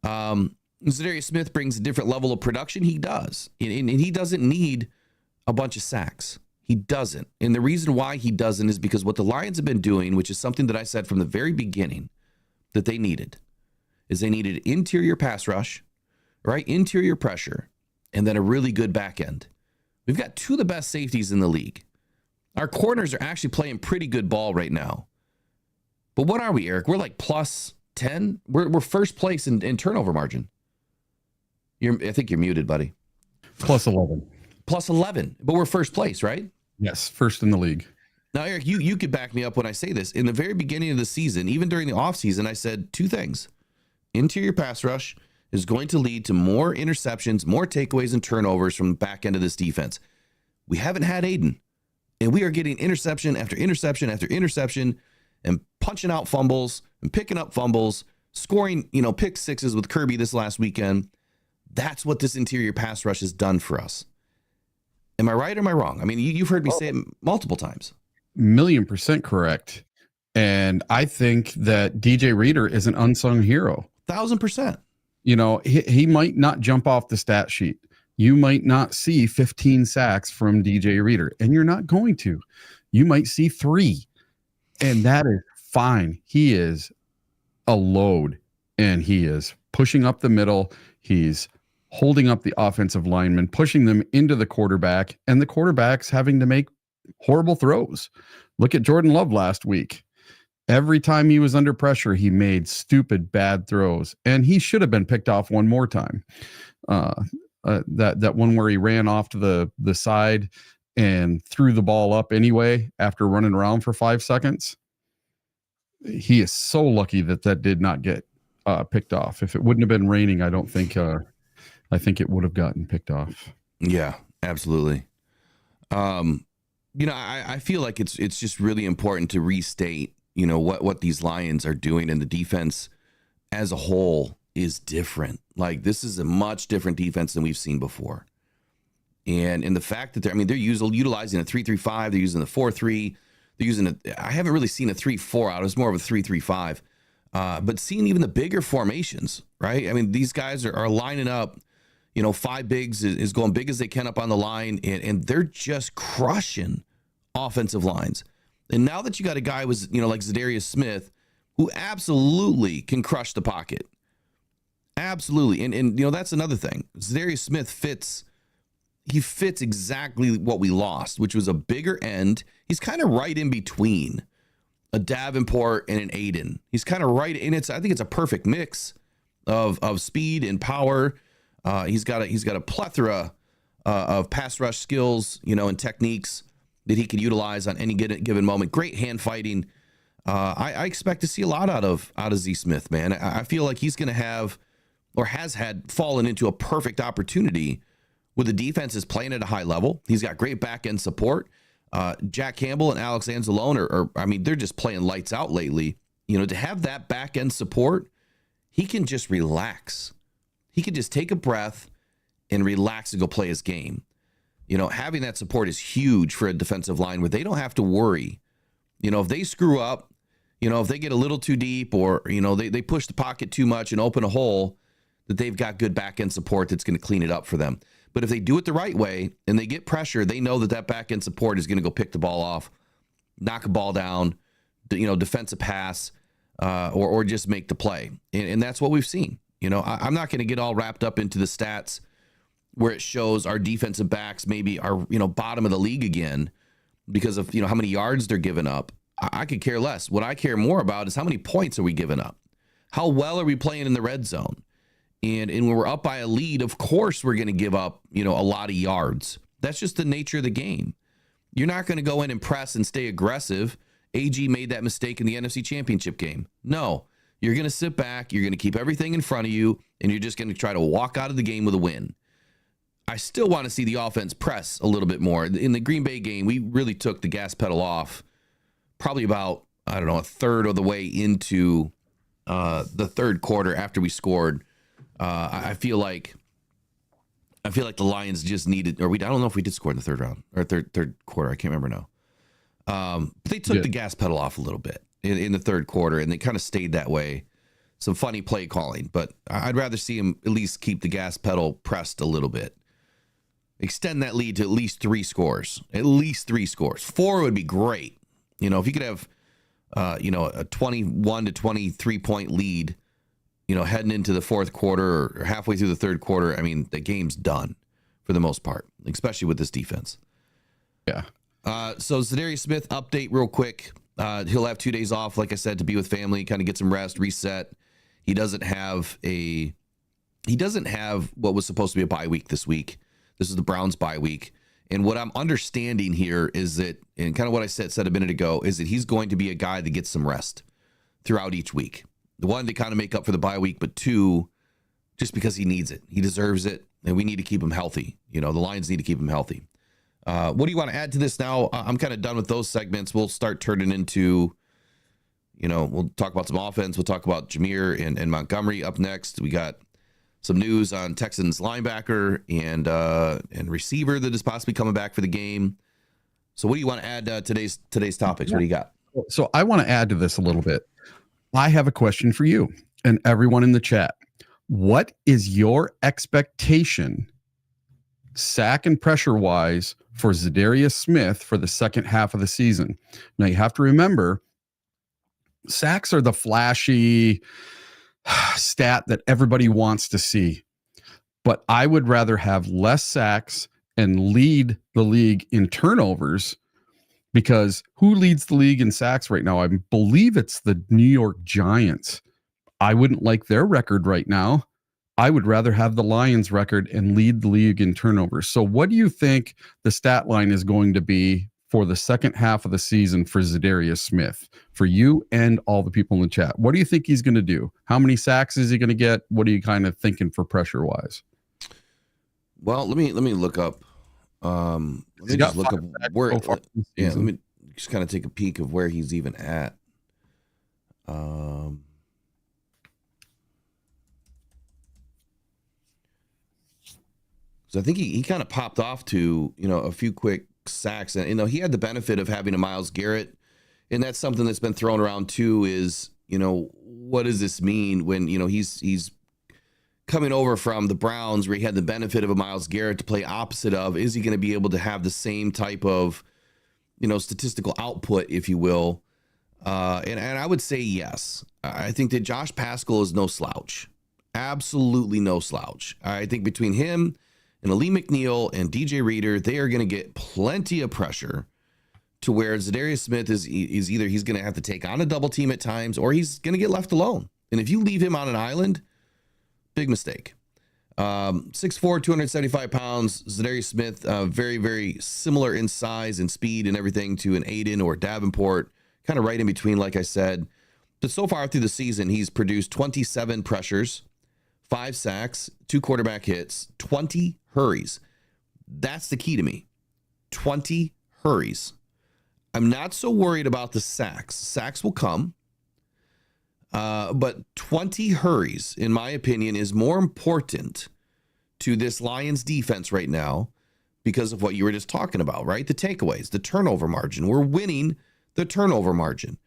Za'Darius Smith brings a different level of production. He does. And he doesn't need a bunch of sacks. He doesn't. And the reason why he doesn't is because what the Lions have been doing, which is something that I said from the very beginning that they needed, is they needed interior pass rush, right? Interior pressure, and then a really good back end. We've got two of the best safeties in the league. Our corners are actually playing pretty good ball right now. But what are we, Eric? We're like plus 10. We're first place in turnover margin. I think you're muted, buddy. Plus 11. Plus 11. But we're first place, right? Yes, first in the league. Now, Eric, you could back me up when I say this. In the very beginning of the season, even during the offseason, I said two things. Interior pass rush is going to lead to more interceptions, more takeaways and turnovers from the back end of this defense. We haven't had Aiden, and we are getting interception after interception after interception and punching out fumbles and picking up fumbles, scoring, pick sixes with Kirby this last weekend. That's what this interior pass rush has done for us. Am I right or am I wrong? I mean, you've heard me say it multiple times. 1,000,000% correct. And I think that DJ Reader is an unsung hero. 1,000%. He might not jump off the stat sheet. You might not see 15 sacks from DJ Reader, and you're not going to. You might see 3, and that is fine. He is a load, and he is pushing up the middle. He's holding up the offensive linemen, pushing them into the quarterback, and the quarterback's having to make horrible throws. Look at Jordan Love last week. Every time he was under pressure, he made stupid, bad throws, and he should have been picked off one more time. That one where he ran off to the side and threw the ball up anyway after running around for 5 seconds. He is so lucky that did not get picked off. If it wouldn't have been raining, I don't think I think it would have gotten picked off. Yeah, absolutely. I feel like it's just really important to restate, what these Lions are doing, and the defense as a whole is different. Like, this is a much different defense than we've seen before. And the fact that they're utilizing a 3-3-5, they're using the 4-3, they're using I haven't really seen a 3-4 out. It's more of a 3-3-5. But seeing even the bigger formations, right? I mean, these guys are lining up. 5 bigs is going big as they can up on the line, and they're just crushing offensive lines. And now that you got a guy with, like Za'Darius Smith, who absolutely can crush the pocket. Absolutely. And that's another thing. Za'Darius Smith fits exactly what we lost, which was a bigger end. He's kind of right in between a Davenport and an Aiden. He's kind of right, and I think it's a perfect mix of speed and power. He's got a plethora of pass rush skills, and techniques that he can utilize on any given moment. Great hand fighting. I expect to see a lot out of Z Smith, man. I feel like he's going to have, or has had, fallen into a perfect opportunity with the defense is playing at a high level. He's got great back end support. Jack Campbell and Alex Anzalone they're just playing lights out lately. To have that back end support, he can just relax. He can just take a breath and relax and go play his game. Having that support is huge for a defensive line where they don't have to worry. If they screw up, if they get a little too deep or, they push the pocket too much and open a hole, that they've got good back end support that's going to clean it up for them. But if they do it the right way and they get pressure, they know that back end support is going to go pick the ball off, knock a ball down, defense a pass, or just make the play. And that's what we've seen. I'm not going to get all wrapped up into the stats where it shows our defensive backs maybe are, bottom of the league again because of, how many yards they're giving up. I could care less. What I care more about is how many points are we giving up? How well are we playing in the red zone? And when we're up by a lead, of course we're going to give up, a lot of yards. That's just the nature of the game. You're not going to go in and press and stay aggressive. AG made that mistake in the NFC Championship game. No, you're going to sit back, you're going to keep everything in front of you, and you're just going to try to walk out of the game with a win. I still want to see the offense press a little bit more. In the Green Bay game, we really took the gas pedal off probably about, a third of the way into the third quarter after we scored. I feel like the Lions just needed, I don't know if we did score in the third round or third quarter. I can't remember now. But they took the gas pedal off a little bit in the third quarter, and they kind of stayed that way. Some funny play calling, but I'd rather see him at least keep the gas pedal pressed a little bit. Extend that lead to at least 3 scores. At least 3 scores. 4 would be great. If you could have, a 21 to 23 point lead, heading into the fourth quarter or halfway through the third quarter, the game's done for the most part, especially with this defense. Yeah. So Za'Darius Smith update real quick. He'll have 2 days off, like I said, to be with family, kind of get some rest, reset. He doesn't have what was supposed to be a bye week this week. This is the Browns bye week. And what I'm understanding here is that, and kind of what I said a minute ago, is that he's going to be a guy that gets some rest throughout each week. The 1, to kind of make up for the bye week, but 2, just because he needs it. He deserves it, and we need to keep him healthy. The Lions need to keep him healthy. What do you want to add to this now? I'm kind of done with those segments. We'll start turning into, we'll talk about some offense. We'll talk about Jameer and Montgomery up next. We got some news on Texans linebacker and receiver that is possibly coming back for the game. So what do you want to add to today's topics? What do you got? So I want to add to this a little bit. I have a question for you and everyone in the chat. What is your expectation, sack and pressure wise, for Za'Darius Smith for the second half of the season? Now you have to remember, sacks are the flashy stat that everybody wants to see, but I would rather have less sacks and lead the league in turnovers, because who leads the league in sacks right now? I believe it's the New York Giants. I wouldn't like their record right now. I would rather have the Lions record and lead the league in turnovers. So what do you think the stat line is going to be for the second half of the season for Za'Darius Smith, for you and all the people in the chat? What do you think he's going to do? How many sacks is he going to get? What are you kind of thinking for pressure wise? Well, let me look up. Let me just look up where. Yeah, let me just kind of take a peek of where he's even at. So I think he kind of popped off to a few quick sacks, and he had the benefit of having a Myles Garrett, and that's something that's been thrown around too. Is what does this mean when he's coming over from the Browns, where he had the benefit of a Myles Garrett to play opposite of? Is he going to be able to have the same type of statistical output, if you will? And I would say yes. I think that Josh Paschal is no slouch, absolutely no slouch. I think between him and Ali McNeil and DJ Reader, they are going to get plenty of pressure, to where Za'Darius Smith is either he's going to have to take on a double team at times, or he's going to get left alone. And if you leave him on an island, big mistake. 6'4", 275 pounds. Za'Darius Smith, very, very similar in size and speed and everything to an Aiden or Davenport, kind of right in between, like I said. But so far through the season, he's produced 27 pressures, 5 sacks, 2 quarterback hits, 20 hurries. That's the key to me. 20 hurries. I'm not so worried about the sacks. Sacks will come. But 20 hurries, in my opinion, is more important to this Lions defense right now because of what you were just talking about, right? The takeaways, the turnover margin. We're winning the turnover margin.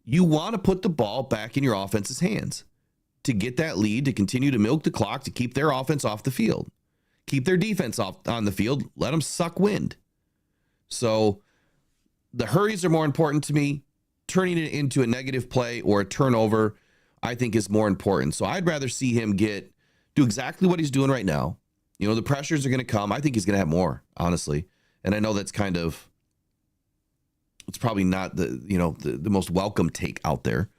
You want to put the ball back in your offense's hands to get that lead, to continue to milk the clock, to keep their offense off the field, keep their defense off on the field, let them suck wind. So the hurries are more important to me. Turning it into a negative play or a turnover, I think, is more important. So I'd rather see him do exactly what he's doing right now. You know, the pressures are going to come. I think he's going to have more, honestly. And I know that's it's probably not the most welcome take out there.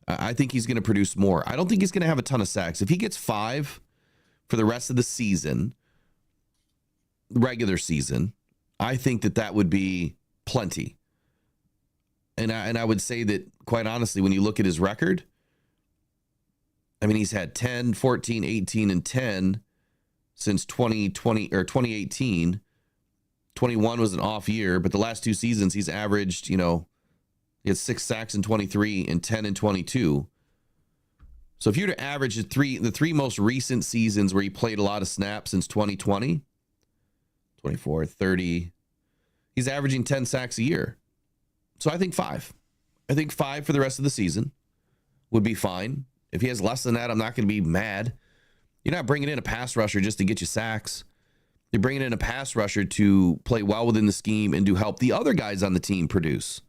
I think he's going to produce more. I don't think he's going to have a ton of sacks. If he gets 5 for the rest of the season, regular season, I think that would be plenty. And I would say that, quite honestly, when you look at his record, I mean, he's had 10, 14, 18, and 10 since 2020 or 2018. 21 was an off year, but the last 2 seasons he's averaged, he had 6 sacks in 23 and 10 in 22. So if you were to average the three most recent seasons where he played a lot of snaps since 2020, 24, 30, he's averaging 10 sacks a year. So I think 5. I think 5 for the rest of the season would be fine. If he has less than that, I'm not going to be mad. You're not bringing in a pass rusher just to get you sacks. You're bringing in a pass rusher to play well within the scheme and to help the other guys on the team produce.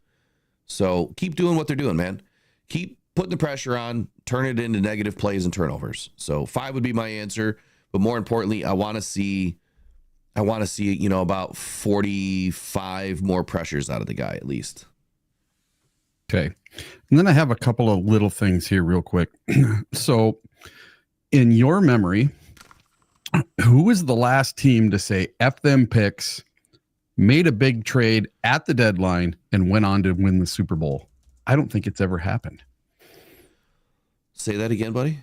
So keep doing what they're doing, man. Keep putting the pressure on, turn it into negative plays and turnovers. So 5 would be my answer. But more importantly, I want to see, about 45 more pressures out of the guy at least. Okay. And then I have a couple of little things here real quick. So in your memory, who was the last team to say F them picks, made a big trade at the deadline, and went on to win the Super Bowl? I don't think it's ever happened. Say that again, buddy.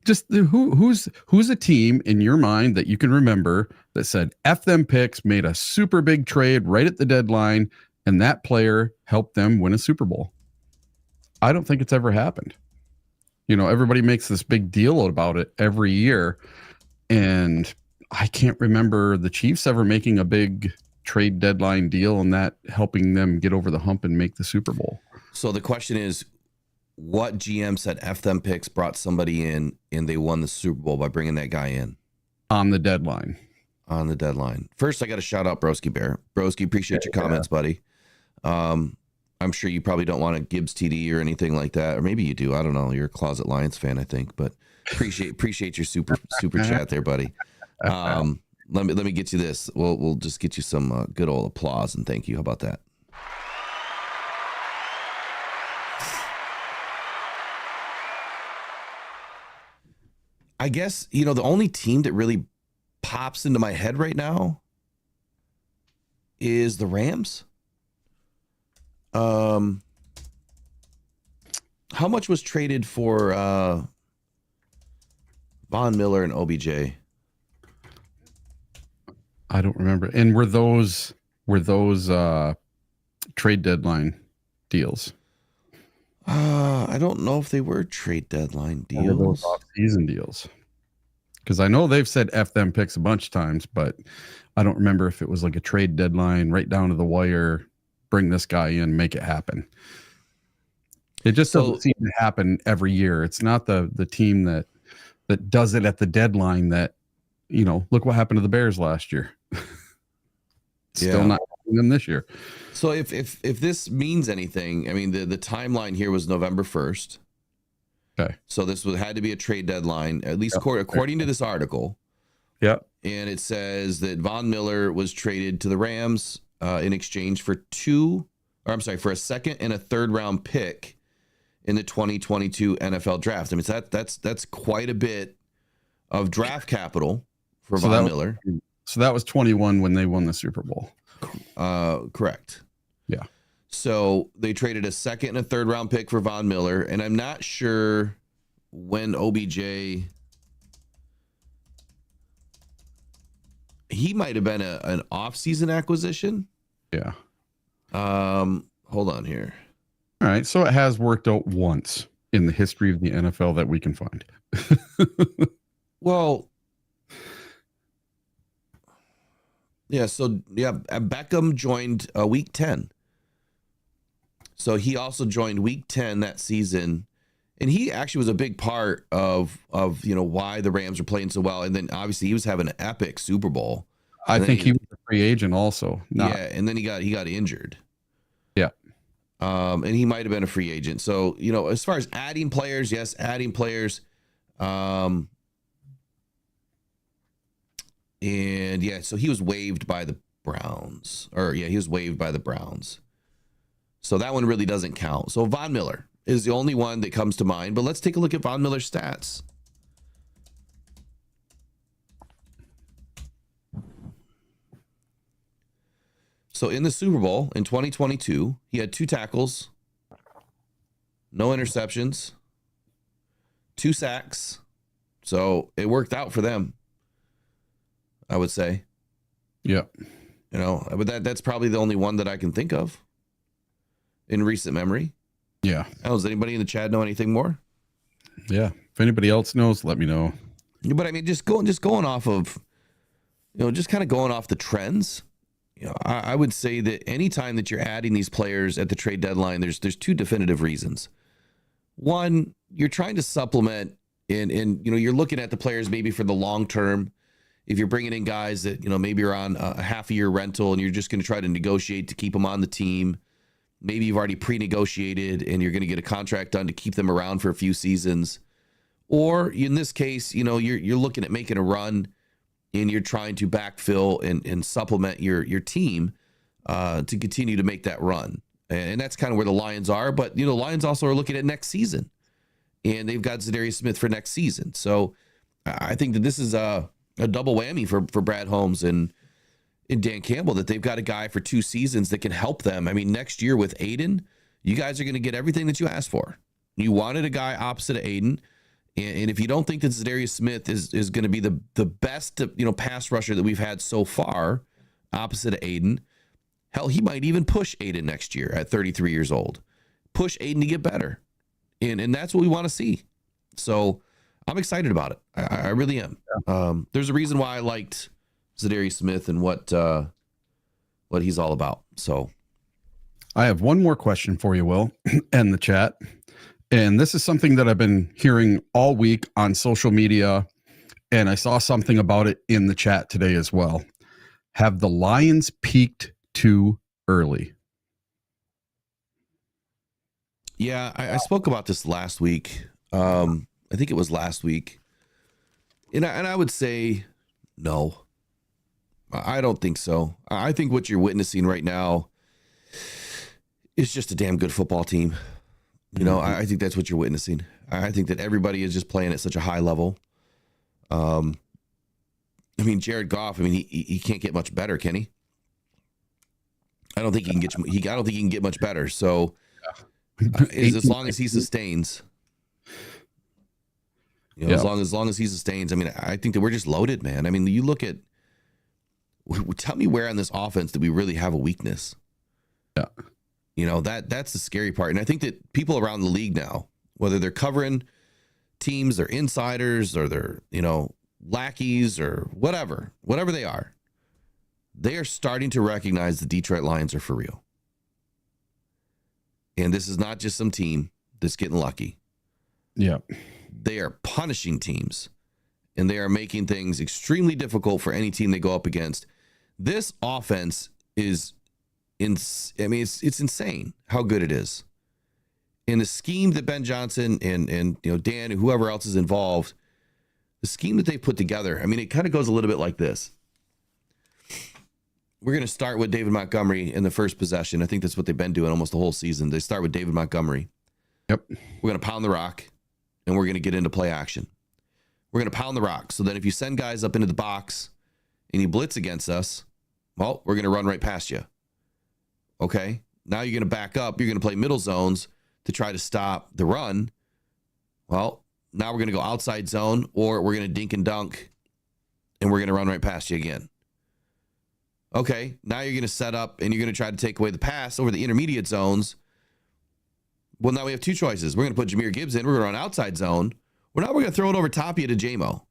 Just who's a team in your mind that you can remember that said F them picks, made a super big trade right at the deadline, and that player helped them win a Super Bowl? I don't think it's ever happened. Everybody makes this big deal about it every year. And I can't remember the Chiefs ever making a big trade deadline deal and that helping them get over the hump and make the Super Bowl. So the question is, what GM said F them picks, brought somebody in, and they won the Super Bowl by bringing that guy in? On the deadline. On the deadline. First, I got to shout out Broski Bear. Broski, appreciate your comments, buddy. I'm sure you probably don't want a Gibbs TD or anything like that. Or maybe you do. I don't know. You're a closet Lions fan, I think. But appreciate your super chat there, buddy. Let me get you this. We'll just get you some good old applause and thank you. How about that? I guess, the only team that really pops into my head right now is the Rams. How much was traded for Von Miller and OBJ? I don't remember. And were those trade deadline deals? I don't know if they were trade deadline deals. Off-season deals. Because I know they've said F them picks a bunch of times, but I don't remember if it was like a trade deadline right down to the wire, bring this guy in, make it happen. It just doesn't seem to happen every year. It's not the team that does it at the deadline that, look what happened to the Bears last year. Still not happening them this year. So if this means anything, I mean, the timeline here was November 1st. Okay. So this had to be a trade deadline, at least according to this article. Yeah. And it says that Von Miller was traded to the Rams in exchange for for a second and a third round pick in the 2022 NFL draft. I mean, that's quite a bit of draft capital for Von Miller. So that was 21 when they won the Super Bowl. Correct. Yeah. So they traded a second and a third round pick for Von Miller, and I'm not sure when OBJ. He might have been an off-season acquisition. Yeah. Hold on here. All right. So it has worked out once in the history of the NFL that we can find. Well, Yeah. So yeah, Beckham joined week 10. So he also joined week 10 that season. And he actually was a big part of why the Rams were playing so well. And then obviously he was having an epic Super Bowl. I think he was a free agent also. Yeah, and then he got injured. Yeah. And he might have been a free agent. So, as far as adding players, yes, adding players. And yeah, so he was waived by the Browns. He was waived by the Browns. So that one really doesn't count. So Von Miller is the only one that comes to mind. But let's take a look at Von Miller's stats. So in the Super Bowl in 2022, he had 2 tackles, no interceptions, 2 sacks. So it worked out for them, I would say. Yeah. But that's probably the only one that I can think of in recent memory. Yeah. Does anybody in the chat know anything more? Yeah. If anybody else knows, let me know. But I mean, just going off of, just kind of going off the trends. I would say that anytime that you're adding these players at the trade deadline, there's 2 definitive reasons. One, you're trying to supplement and you're looking at the players maybe for the long term. If you're bringing in guys that, maybe are on a half a year rental and you're just going to try to negotiate to keep them on the team. Maybe you've already pre-negotiated and you're going to get a contract done to keep them around for a few seasons. Or in this case, you're looking at making a run and you're trying to backfill and supplement your team to continue to make that run. And that's kind of where the Lions are. But, the Lions also are looking at next season. And they've got Za'Darius Smith for next season. So I think that this is a double whammy for Brad Holmes and Dan Campbell, that they've got a guy for 2 seasons that can help them. I mean, next year with Aiden, you guys are going to get everything that you asked for. You wanted a guy opposite of Aiden. And if you don't think that Za'Darius Smith is going to be the best, pass rusher that we've had so far, opposite of Aiden, hell, he might even push Aiden next year at 33 years old. Push Aiden to get better. And that's what we want to see. So I'm excited about it. I really am. There's a reason why I liked Za'Darius Smith and what he's all about. So I have one more question for you, Will, and the chat. And this is something that I've been hearing all week on social media, and I saw something about it in the chat today as well. Have the Lions peaked too early? Yeah, I spoke about this last week. I think it was last week. And I would say no. I don't think so. I think what you're witnessing right now is just a damn good football team. I think that's what you're witnessing. I think that everybody is just playing at such a high level. I mean, Jared Goff, he can't get much better, can he? I don't think he can get. I don't think he can get much better. So, as long as he sustains, as long as he sustains. I mean, I think that we're just loaded, man. I mean, you look at. Tell me where on this offense that we really have a weakness. Yeah. That's the scary part. And I think that people around the league now, whether they're covering teams or insiders or they're, lackeys or whatever they are starting to recognize the Detroit Lions are for real. And this is not just some team that's getting lucky. Yeah. They are punishing teams and they are making things extremely difficult for any team they go up against. This offense is it's insane how good it is. In the scheme that Ben Johnson and Dan and whoever else is involved, the scheme that they put together, it kind of goes a little bit like this. We're going to start with David Montgomery in the first possession. I think that's what they've been doing almost the whole season. They start with David Montgomery. Yep. We're going to pound the rock and we're going to get into play action. We're going to pound the rock so that if you send guys up into the box and you blitz against us, well, we're going to run right past you. Okay, now you're going to back up. You're going to play middle zones to try to stop the run. Well, now we're going to go outside zone or we're going to dink and dunk and we're going to run right past you again. Okay, now you're going to set up and you're going to try to take away the pass over the intermediate zones. Well, now we have 2 choices. We're going to put Jahmyr Gibbs in. We're going to run outside zone. Well, now we're going to throw it over top of you to JMO.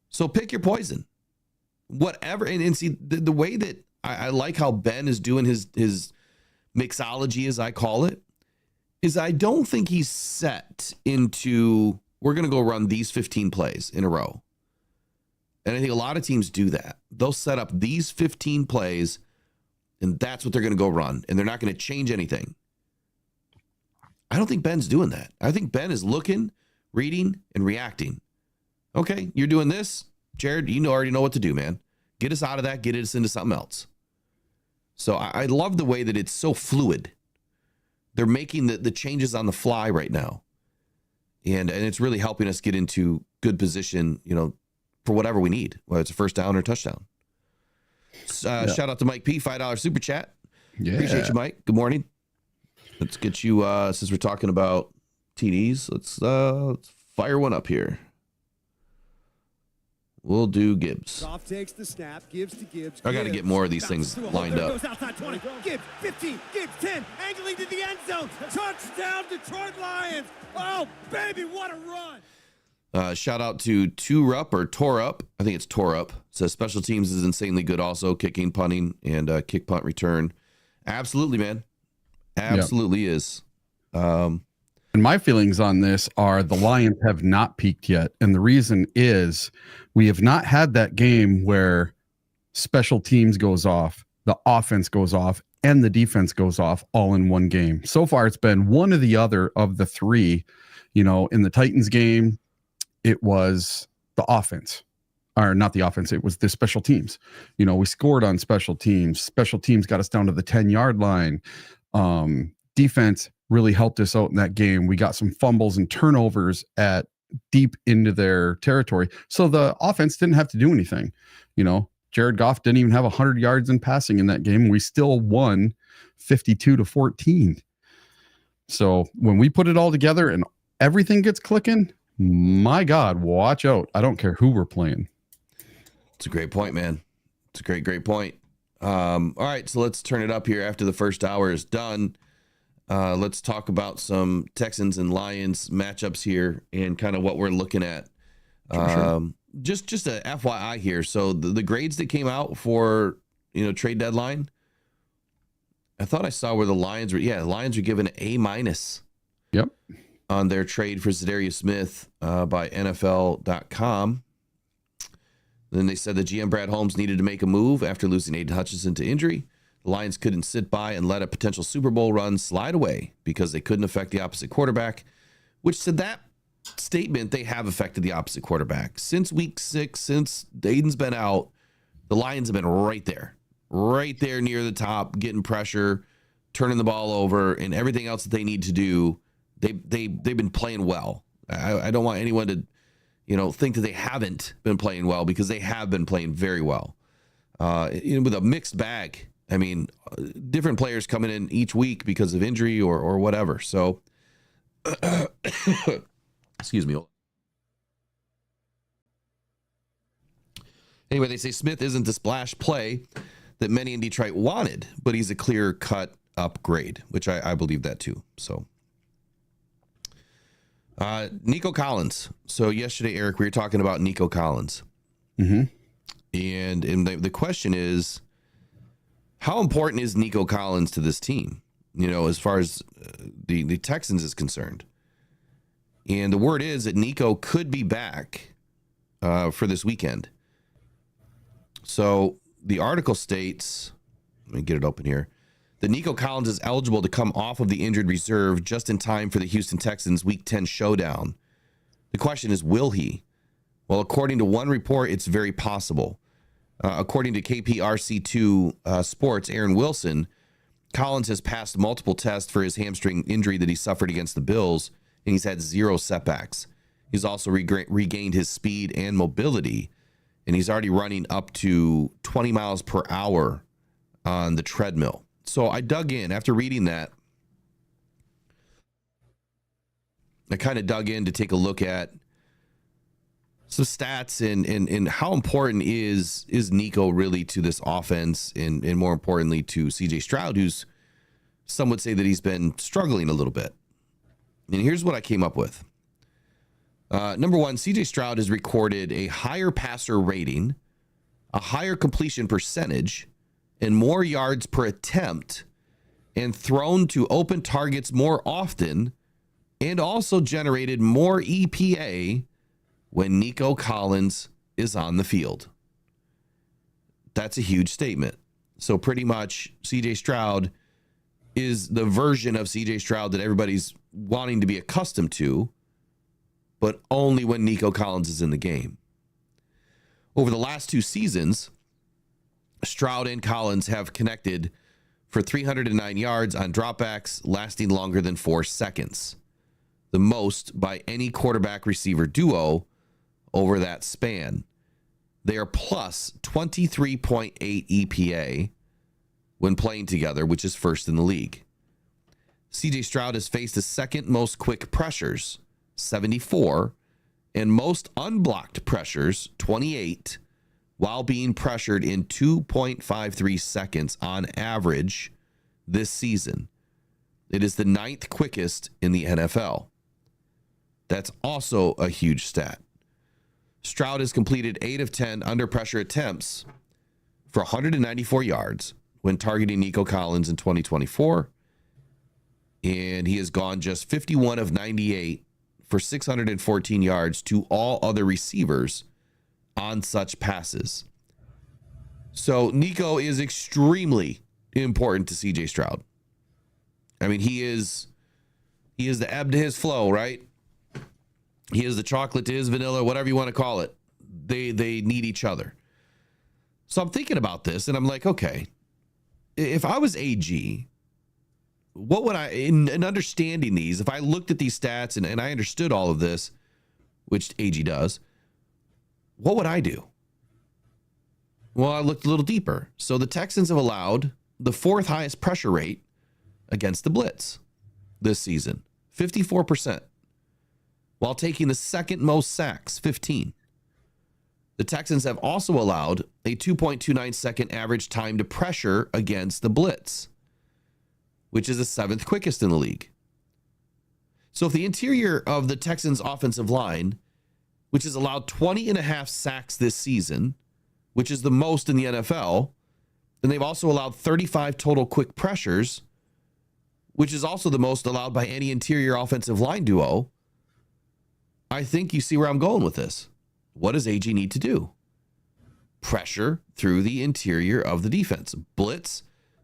So pick your poison. whatever. And see, the way that I like how Ben is doing his mixology, as I call it, is I don't think he's set into, we're going to go run these 15 plays in a row. And I think a lot of teams do that. They'll set up these 15 plays, and that's what they're going to go run. And they're not going to change anything. I don't think Ben's doing that. I think Ben is looking, reading, and reacting. Okay, you're doing this. Jared, you already know what to do, man. Get us out of that. Get us into something else. So I love the way that it's so fluid. They're making the changes on the fly right now. And it's really helping us get into good position, for whatever we need, whether it's a first down or touchdown. Shout out to Mike P, $5 super chat. Yeah. Appreciate you, Mike. Good morning. Let's get you, since we're talking about TDs, let's fire one up here. We'll do Gibbs. Goff takes the snap, Gibbs to Gibbs. I got to get more of these things lined up. Goes outside 20. Gibbs 15. Gibbs 10. Angling to the end zone. Touchdown, Detroit Lions. Oh, baby, what a run. Shout out to Tore Up. I think it's Tore Up. Says special teams is insanely good also. Kicking, punting, and kick, punt, return. Absolutely, man. Absolutely is. And my feelings on this are the Lions have not peaked yet. And the reason is we have not had that game where special teams goes off, the offense goes off, and the defense goes off all in one game. So far, it's been one or the other of the three. In the Titans game, it was the offense. Or not the offense, it was the special teams. We scored on special teams. Special teams got us down to the 10-yard line. Defense really helped us out in that game. We got some fumbles and turnovers at deep into their territory. So the offense didn't have to do anything. Jared Goff didn't even have 100 yards in passing in that game. We still won 52-14. So when we put it all together and everything gets clicking, my God, watch out. I don't care who we're playing. It's a great point, man. It's a great point. All right, so let's turn it up here after the first hour is done. Let's talk about some Texans and Lions matchups here and kind of what we're looking at. Sure. Just a FYI here. So the grades that came out for, trade deadline, I thought I saw where the Lions were. Yeah, the Lions were given A-. Yep. On their trade for Za'Darius Smith by NFL.com. Then they said the GM Brad Holmes needed to make a move after losing Aiden Hutchinson to injury. The Lions couldn't sit by and let a potential Super Bowl run slide away because they couldn't affect the opposite quarterback, which to that statement, they have affected the opposite quarterback. Since week 6, since Aiden's been out, the Lions have been right there near the top, getting pressure, turning the ball over, and everything else that they need to do. They've been playing well. I don't want anyone to, think that they haven't been playing well, because they have been playing very well. With a mixed bag. I mean, different players coming in each week because of injury or whatever. So, excuse me. Anyway, they say Smith isn't the splash play that many in Detroit wanted, but he's a clear-cut upgrade, which I believe that too. So, Nico Collins. So yesterday, Eric, we were talking about Nico Collins. Mm-hmm. And the question is, how important is Nico Collins to this team, as far as the Texans is concerned? And the word is that Nico could be back for this weekend. So the article states, let me get it open here, that Nico Collins is eligible to come off of the injured reserve just in time for the Houston Texans Week 10 showdown. The question is, will he? Well, according to one report, it's very possible. According to KPRC2 Sports, Aaron Wilson, Collins has passed multiple tests for his hamstring injury that he suffered against the Bills, and he's had 0 setbacks. He's also regained his speed and mobility, and he's already running up to 20 miles per hour on the treadmill. So I dug in. After reading that, I kind of dug in to take a look at some stats and how important is Nico really to this offense, and more importantly to CJ Stroud, who's, some would say that he's been struggling a little bit. And here's what I came up with. Number one, CJ Stroud has recorded a higher passer rating a higher completion percentage and more yards per attempt and thrown to open targets more often and also generated more EPA when Nico Collins is on the field. That's a huge statement. So pretty much CJ Stroud is the version of CJ Stroud that everybody's wanting to be accustomed to, but only when Nico Collins is in the game. Over the last 2 seasons, Stroud and Collins have connected for 309 yards on dropbacks lasting longer than 4 seconds, the most by any quarterback receiver duo over that span. They are plus 23.8 EPA when playing together, which is first in the league. CJ Stroud has faced the second most quick pressures, 74, and most unblocked pressures, 28, while being pressured in 2.53 seconds on average this season. It is the 9th quickest in the NFL. That's also a huge stat. Stroud has completed 8 of 10 under pressure attempts for 194 yards when targeting Nico Collins in 2024. And he has gone just 51 of 98 for 614 yards to all other receivers on such passes. So Nico is extremely important to CJ Stroud. I mean, he is the ebb to his flow, right? He is the chocolate to his vanilla, whatever you want to call it. They need each other. So I'm thinking about this and I'm like, okay, if I was AG, what would I, in understanding these, if I looked at these stats and I understood all of this, which AG does, what would I do? Well, I looked a little deeper. So the Texans have allowed the 4th highest pressure rate against the blitz this season, 54%, while taking the 2nd most sacks, 15. The Texans have also allowed a 2.29 second average time to pressure against the blitz, which is the 7th quickest in the league. So if the interior of the Texans offensive line, which has allowed 20.5 sacks this season, which is the most in the NFL, and they've also allowed 35 total quick pressures, which is also the most allowed by any interior offensive line duo, I think you see where I'm going with this. What does AG need to do? Pressure through the interior of the defense. Blitz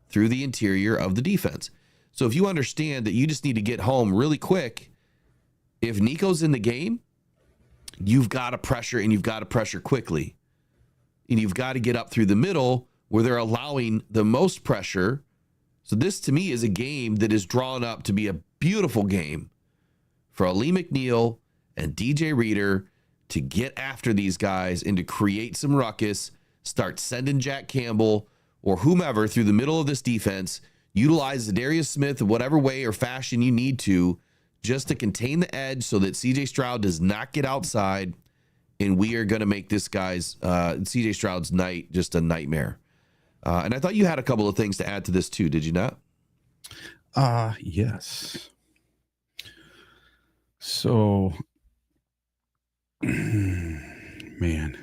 through the interior of the defense. So if you understand that you just need to get home really quick, if Nico's in the game, you've got to pressure, and you've got to pressure quickly. And you've got to get up through the middle where they're allowing the most pressure. So this to me is a game that is drawn up to be a beautiful game for Ali McNeil and DJ Reader to get after these guys and to create some ruckus, start sending Jack Campbell or whomever through the middle of this defense, utilize Za'Darius Smith in whatever way or fashion you need to, just to contain the edge so that CJ Stroud does not get outside, and we are going to make this guy's CJ Stroud's night just a nightmare. And I thought you had a couple of things to add to this too, did you not? Yes. So, man,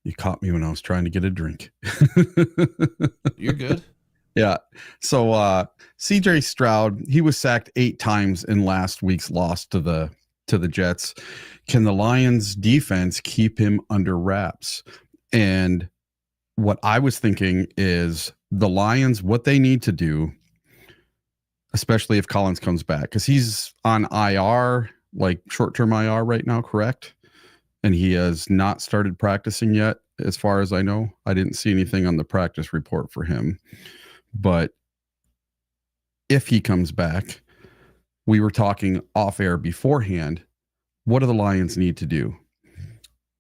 you caught me when I was trying to get a drink. You're good. Yeah. So CJ Stroud, he was sacked 8 times in last week's loss to the Jets. Can the Lions defense keep him under wraps? And what I was thinking is the Lions, what they need to do, especially if Collins comes back, because he's on IR, like short-term IR right now, correct? And he has not started practicing yet, as far as I know. I didn't see anything on the practice report for him. But if he comes back, we were talking off air beforehand, what do the Lions need to do?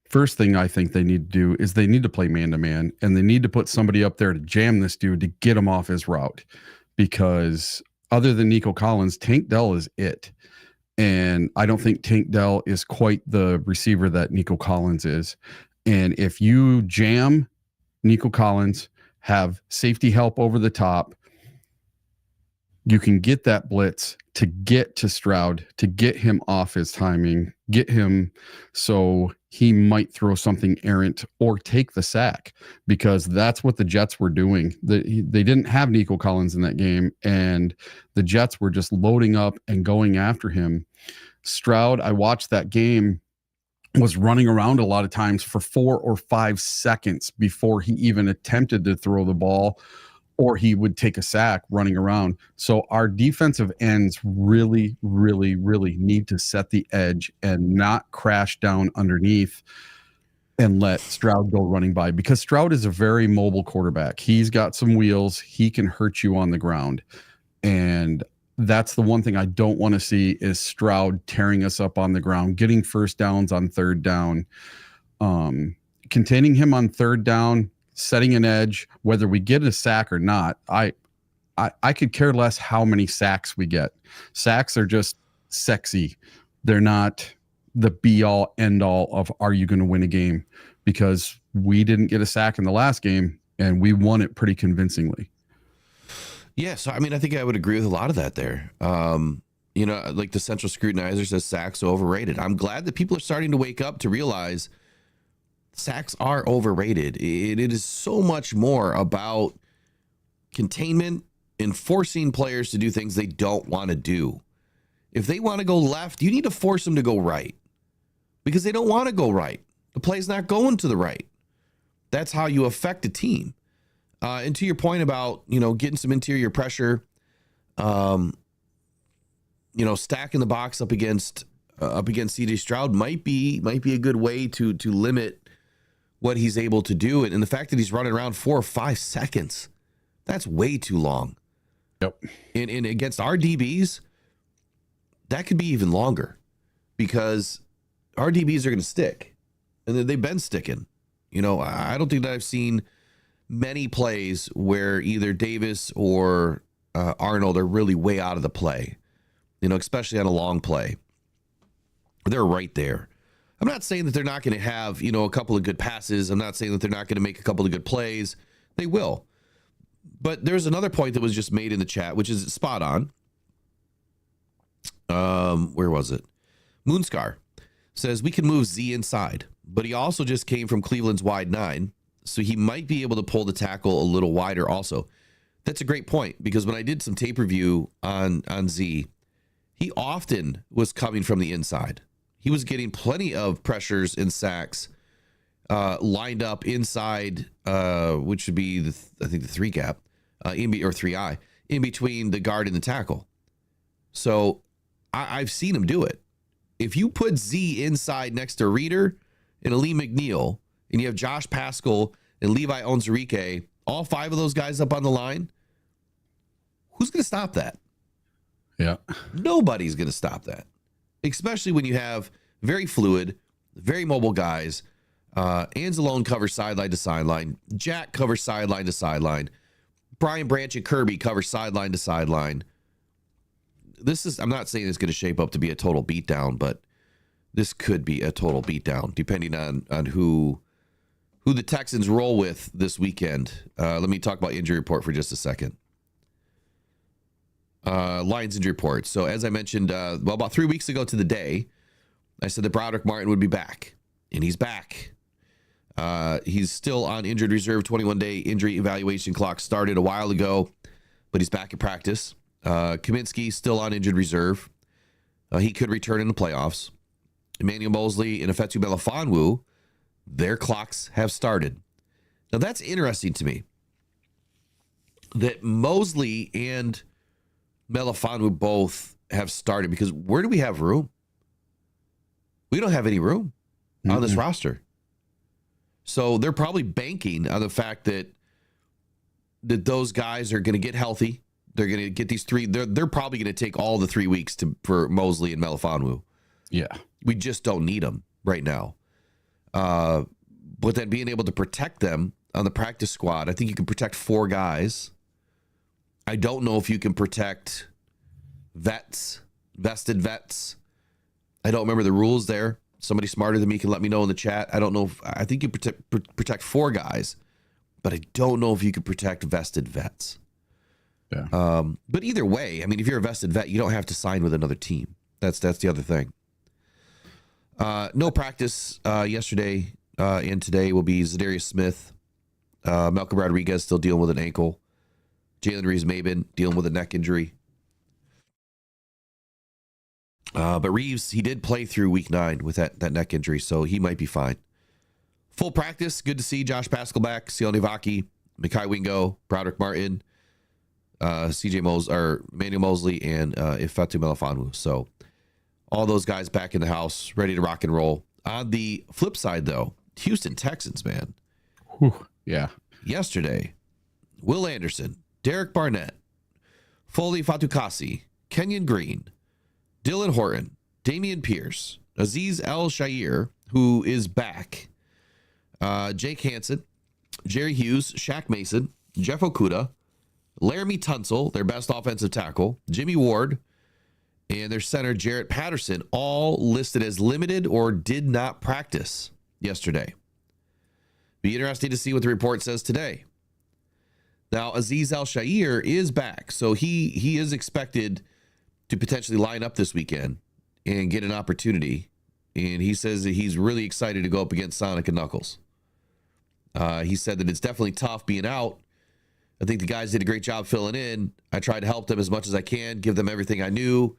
First thing I think they need to do is they need to play man-to-man, and they need to put somebody up there to jam this dude to get him off his route. Because other than Nico Collins, Tank Dell is it. And I don't think Tank Dell is quite the receiver that Nico Collins is. And if you jam Nico Collins, have safety help over the top, you can get that blitz to get to Stroud, to get him off his timing, get him so he might throw something errant or take the sack, because that's what the Jets were doing. They didn't have Nico Collins in that game, and the Jets were just loading up and going after him. Stroud, I watched that game, was running around a lot of times for 4 or 5 seconds before he even attempted to throw the ball, or he would take a sack running around. So our defensive ends really, really, really need to set the edge and not crash down underneath and let Stroud go running by, because Stroud is a very mobile quarterback. He's got some wheels. He can hurt you on the ground. And that's the one thing I don't want to see, is Stroud tearing us up on the ground, getting first downs on third down, containing him on third down, setting an edge, whether we get a sack or not. I could care less how many sacks we get. Sacks are just sexy. They're not the be all end all of, are you going to win a game? Because we didn't get a sack in the last game and we won it pretty convincingly. Yeah. So, I mean, I think I would agree with a lot of that there. You know, like the central scrutinizer says, sacks are overrated. I'm glad that people are starting to wake up to realize sacks are overrated. It is so much more about containment and forcing players to do things they don't want to do. If they want to go left, you need to force them to go right, because they don't want to go right. The play's not going to the right. That's how you affect a team. And to your point about, you know, getting some interior pressure, you know, stacking the box up against CJ Stroud might be a good way to limit what he's able to do. And the fact that he's running around 4 or 5 seconds, that's way too long. Yep. And against our DBs, that could be even longer, because our DBs are going to stick, and they've been sticking. You know, I don't think that I've seen many plays where either Davis or Arnold are really way out of the play, you know, especially on a long play. They're right there. I'm not saying that they're not going to have, you know, a couple of good passes. I'm not saying that they're not going to make a couple of good plays. They will. But there's another point that was just made in the chat, which is spot on. Where was it? Moonscar says we can move Z inside, but he also just came from Cleveland's wide 9, so he might be able to pull the tackle a little wider also. That's a great point, because when I did some tape review on Z, he often was coming from the inside. He was getting plenty of pressures and sacks lined up inside, which would be, I think, the 3 gap, or 3I, in between the guard and the tackle. So I've seen him do it. If you put Z inside next to Reeder and Ali McNeil, and you have Josh Paschal and Levi Onwuzurike, all 5 of those guys up on the line, who's going to stop that? Yeah. Nobody's going to stop that, especially when you have very fluid, very mobile guys. Anzalone covers sideline to sideline. Jack covers sideline to sideline. Brian Branch and Kirby cover sideline to sideline. I'm not saying it's going to shape up to be a total beatdown, but this could be a total beatdown depending on who the Texans roll with this weekend. Let me talk about injury report for just a second. Lions injury report. So as I mentioned, about 3 weeks ago to the day, I said that Broderick Martin would be back, and he's back. He's still on injured reserve. 21-day injury evaluation clock started a while ago, but he's back at practice. Kaminsky still on injured reserve. He could return in the playoffs. Emmanuel Mosley and Ifeatu Melifonwu, their clocks have started. Now that's interesting to me, that Mosley and Melifonwu both have started, because where do we have room? We don't have any room on this roster. So they're probably banking on the fact that those guys are going to get healthy. They're going to get these 3. They're probably going to take all the 3 weeks for Mosley and Melifonwu. Yeah. We just don't need them right now. But then being able to protect them on the practice squad, I think you can protect 4 guys. I don't know if you can protect vested vets. I don't remember the rules there. Somebody smarter than me can let me know in the chat. I don't know. I think you protect 4 guys, but I don't know if you can protect vested vets. Yeah. But either way, I mean, if you're a vested vet, you don't have to sign with another team. That's the other thing. No practice yesterday and today will be Za'Darius Smith. Malcolm Rodriguez still dealing with an ankle. Jalen Reeves-Maybin dealing with a neck injury. But Reeves, he did play through week 9 with that neck injury, so he might be fine. Full practice. Good to see Josh Paschal back, Sione Vaki, Mekhi Wingo, Broderick Martin, Emmanuel Mosley, and Ifeatu Melifonwu. So all those guys back in the house, ready to rock and roll. On the flip side, though, Houston Texans, man. Whew, yeah. Yesterday, Will Anderson, Derek Barnett, Foley Fatukasi, Kenyon Green, Dylan Horton, Damian Pierce, Azeez Al-Shaair, who is back, Jake Hansen, Jerry Hughes, Shaq Mason, Jeff Okudah, Laramie Tunsil, their best offensive tackle, Jimmy Ward, and their center, Jarrett Patterson, all listed as limited or did not practice yesterday. Be interesting to see what the report says today. Now, Azeez Al-Shaair is back, so he is expected to potentially line up this weekend and get an opportunity. And he says that he's really excited to go up against Sonic and Knuckles. He said that it's definitely tough being out. I think the guys did a great job filling in. I tried to help them as much as I can, give them everything I knew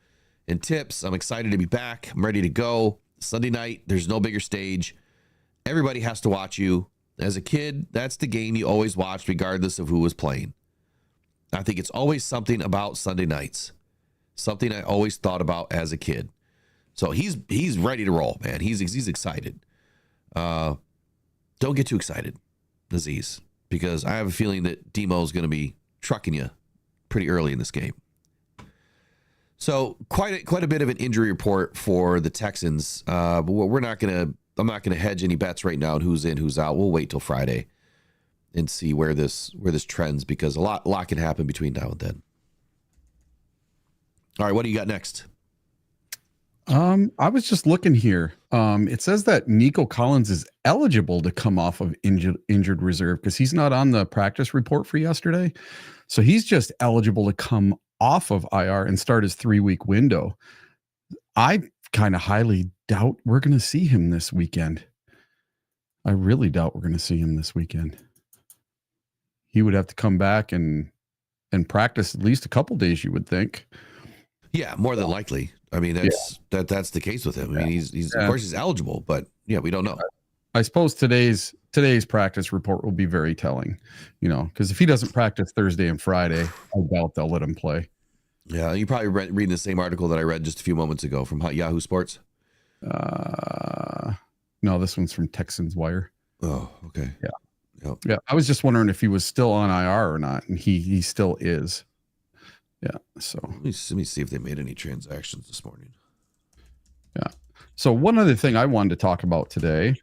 and tips. I'm excited to be back. I'm ready to go. Sunday night, there's no bigger stage. Everybody has to watch you. As a kid, that's the game you always watched regardless of who was playing. I think it's always something about Sunday nights. Something I always thought about as a kid. So he's ready to roll, man. He's excited. Don't get too excited, Azeez, because I have a feeling that Demo is going to be trucking you pretty early in this game. So quite a bit of an injury report for the Texans. But I'm not going to hedge any bets right now on who's in, who's out. We'll wait till Friday and see where this trends, because a lot can happen between now and then. All right, what do you got next? I was just looking here. It says that Nico Collins is eligible to come off of injured reserve because he's not on the practice report for yesterday. So he's just eligible to come off of IR and start his 3-week window. I kind of highly doubt we're going to see him this weekend. I really doubt we're going to see him this weekend. He would have to come back and practice at least a couple days, you would think. Yeah, more than likely. I mean, that's the case with him. I mean, he's of course he's eligible, but yeah, we don't know. I suppose today's practice report will be very telling, because if he doesn't practice Thursday and Friday, I doubt they'll let him play. Yeah, you probably reading the same article that I read just a few moments ago from Yahoo Sports. No, this one's from Texans Wire. Oh, okay. Yeah. Yep. Yeah. I was just wondering if he was still on IR or not, and he still is. Yeah. So let me see if they made any transactions this morning. Yeah. So one other thing I wanted to talk about today,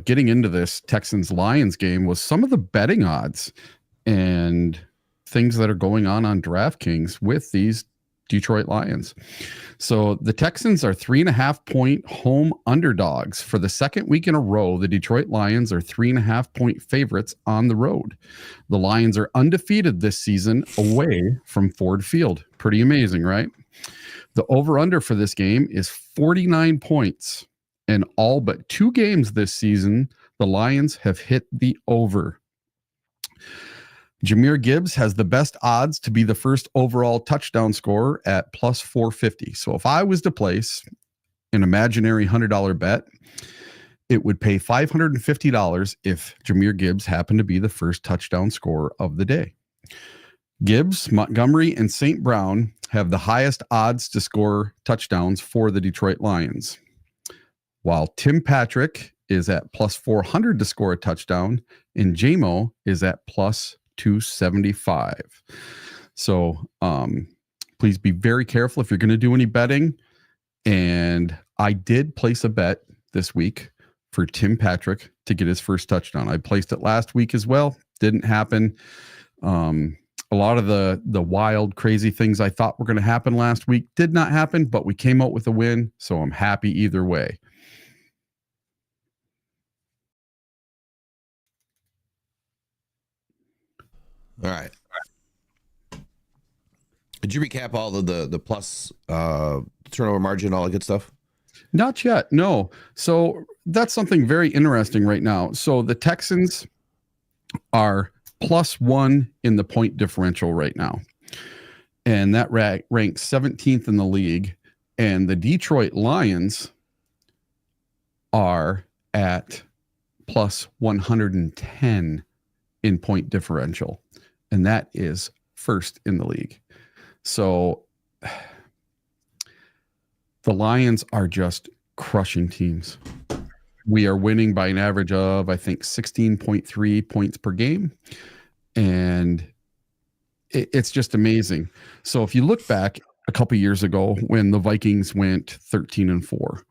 getting into this Texans Lions game, was some of the betting odds and things that are going on DraftKings with these Detroit Lions. So the Texans are 3.5-point home underdogs for the second week in a row. The Detroit Lions are 3.5-point favorites on the road. The Lions are undefeated this season away from Ford Field. Pretty amazing, right? The over-under for this game is 49 points. In all but 2 games this season, the Lions have hit the over. Jahmyr Gibbs has the best odds to be the first overall touchdown scorer at plus 450. So if I was to place an imaginary $100 bet, it would pay $550 if Jahmyr Gibbs happened to be the first touchdown scorer of the day. Gibbs, Montgomery, and St. Brown have the highest odds to score touchdowns for the Detroit Lions, while Tim Patrick is at plus 400 to score a touchdown, and JMO is at plus 275. So please be very careful if you're going to do any betting. And I did place a bet this week for Tim Patrick to get his first touchdown. I placed it last week as well. Didn't happen. A lot of the wild, crazy things I thought were going to happen last week did not happen, but we came out with a win. So I'm happy either way. All right. Did you recap all of the plus turnover margin, all that good stuff? Not yet, no. So that's something very interesting right now. So the Texans are +1 in the point differential right now. And that ranks 17th in the league. And the Detroit Lions are at +110 in point differential. And that is first in the league. So the Lions are just crushing teams. We are winning by an average of, I think, 16.3 points per game. And it's just amazing. So if you look back a couple years ago when the Vikings went 13-4,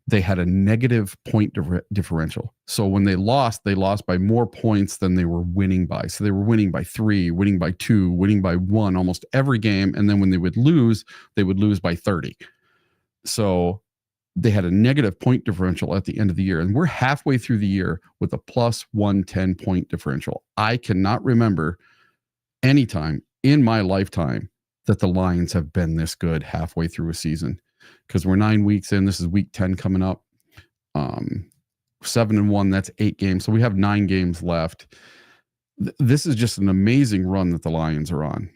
they had a negative point differential. So when they lost by more points than they were winning by. So they were winning by 3, winning by 2, winning by 1 almost every game. And then when they would lose by 30. So they had a negative point differential at the end of the year. And we're halfway through the year with a +110 point differential. I cannot remember any time in my lifetime that the Lions have been this good halfway through a season, because we're 9 weeks in. This is week 10 coming up. 7-1, that's 8 games. So we have 9 games left. This is just an amazing run that the Lions are on.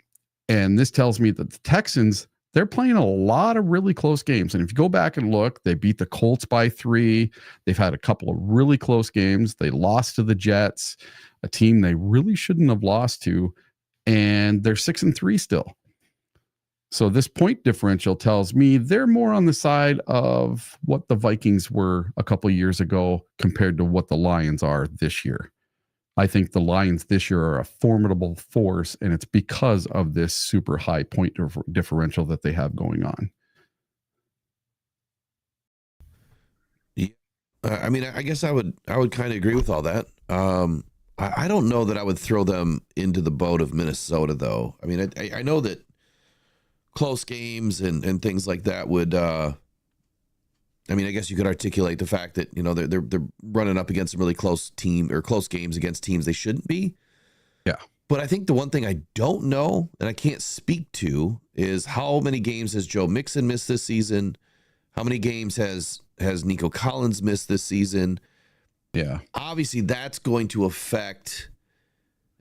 And this tells me that the Texans, they're playing a lot of really close games. And if you go back and look, they beat the Colts by 3. They've had a couple of really close games. They lost to the Jets, a team they really shouldn't have lost to. And they're 6-3 still. So this point differential tells me they're more on the side of what the Vikings were a couple of years ago compared to what the Lions are this year. I think the Lions this year are a formidable force, and it's because of this super high point differential that they have going on. Yeah. I mean, I guess I would kind of agree with all that. I don't know that I would throw them into the boat of Minnesota, though. I mean, I know that close games and things like that would. I mean, I guess you could articulate the fact that, you know, they're running up against some really close team or close games against teams they shouldn't be. Yeah. But I think the one thing I don't know and I can't speak to is how many games has Joe Mixon missed this season? How many games has Nico Collins missed this season? Yeah. Obviously, that's going to affect.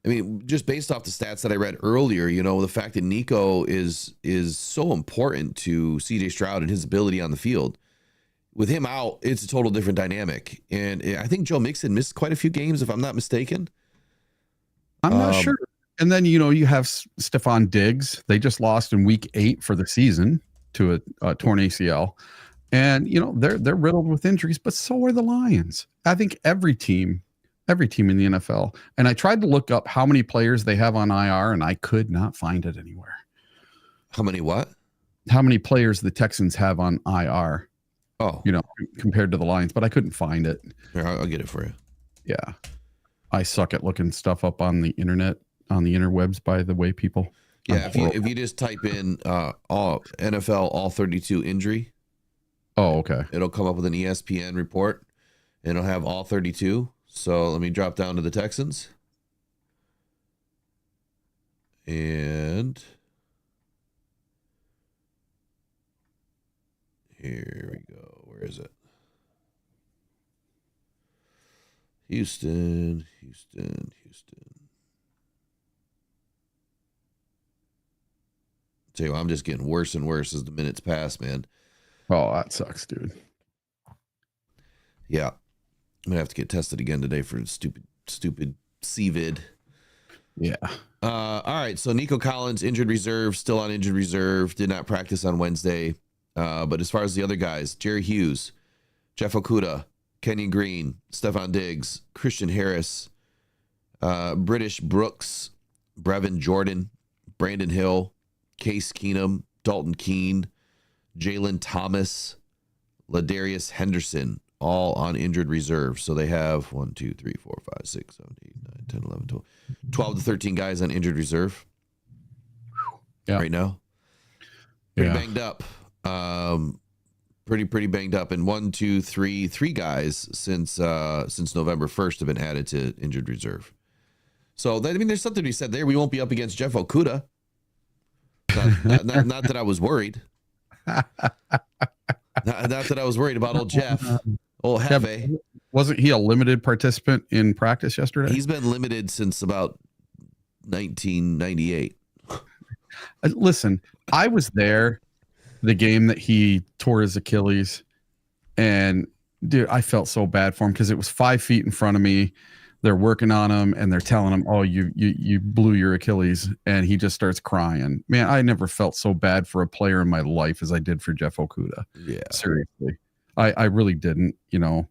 I mean, just based off the stats that I read earlier, you know, the fact that Nico is so important to CJ Stroud and his ability on the field. With him out, it's a total different dynamic. And I think Joe Mixon missed quite a few games, if I'm not mistaken. I'm not sure. And then, you know, you have Stephon Diggs. They just lost in week 8 for the season to a torn ACL. And, you know, they're riddled with injuries, but so are the Lions. I think every team in the NFL. And I tried to look up how many players they have on IR, and I could not find it anywhere. How many what? How many players the Texans have on IR. Oh, you know, compared to the Lions, but I couldn't find it. Here, I'll get it for you. Yeah. I suck at looking stuff up on the internet, on the interwebs, by the way, people. Yeah. If you just type in all NFL all 32 injury. Oh, okay. It'll come up with an ESPN report and it'll have all 32. So let me drop down to the Texans. And here we go. Where is it? Houston. Tell you what, I'm just getting worse and worse as the minutes pass, man. Oh, that sucks, dude. Yeah. I'm going to have to get tested again today for stupid CVID. Yeah. All right. So Nico Collins, injured reserve, still on injured reserve, did not practice on Wednesday. But as far as the other guys, Jerry Hughes, Jeff Okudah, Kenyon Green, Stephon Diggs, Christian Harris, British Brooks, Brevin Jordan, Brandon Hill, Case Keenum, Dalton Keene, Jalen Thomas, Ladarius Henderson, all on injured reserve. So they have 1, 2, 3, 4, 5, 6, 7, 8, 9, 10, 11, 12 to 13 guys on injured reserve right now. Pretty banged up. Pretty banged up. And 1, 2, 3 guys since November 1st have been added to injured reserve. So that, I mean, there's something to be said there. We won't be up against Jeff Okudah. Not that I was worried. Not that I was worried about old Jeff. Old Hefe. Wasn't he a limited participant in practice yesterday? He's been limited since about 1998. Listen, I was there the game that he tore his Achilles, and dude, I felt so bad for him because it was 5 feet in front of me. They're working on him and they're telling him, "Oh, you blew your Achilles," and he just starts crying. Man, I never felt so bad for a player in my life as I did for Jeff Okudah. Yeah, seriously, I really didn't. You know,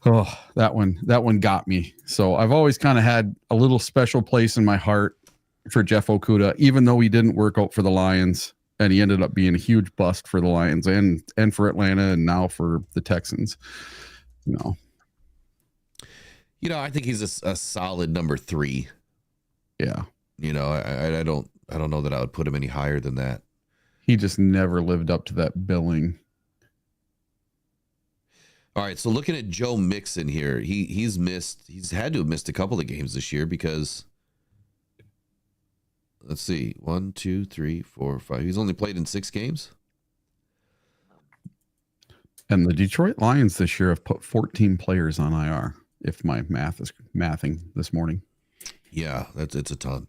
oh, that one got me. So I've always kind of had a little special place in my heart for Jeff Okudah, even though he didn't work out for the Lions, and he ended up being a huge bust for the Lions and for Atlanta, and now for the Texans. I think he's a solid number 3. Yeah. I don't know that I would put him any higher than that. He just never lived up to that billing. All right, so looking at Joe Mixon here, he's had to have missed a couple of games this year because, let's see, 1, 2, 3, 4, 5. He's only played in 6 games. And the Detroit Lions this year have put 14 players on IR, if my math is mathing this morning. Yeah, it's a ton.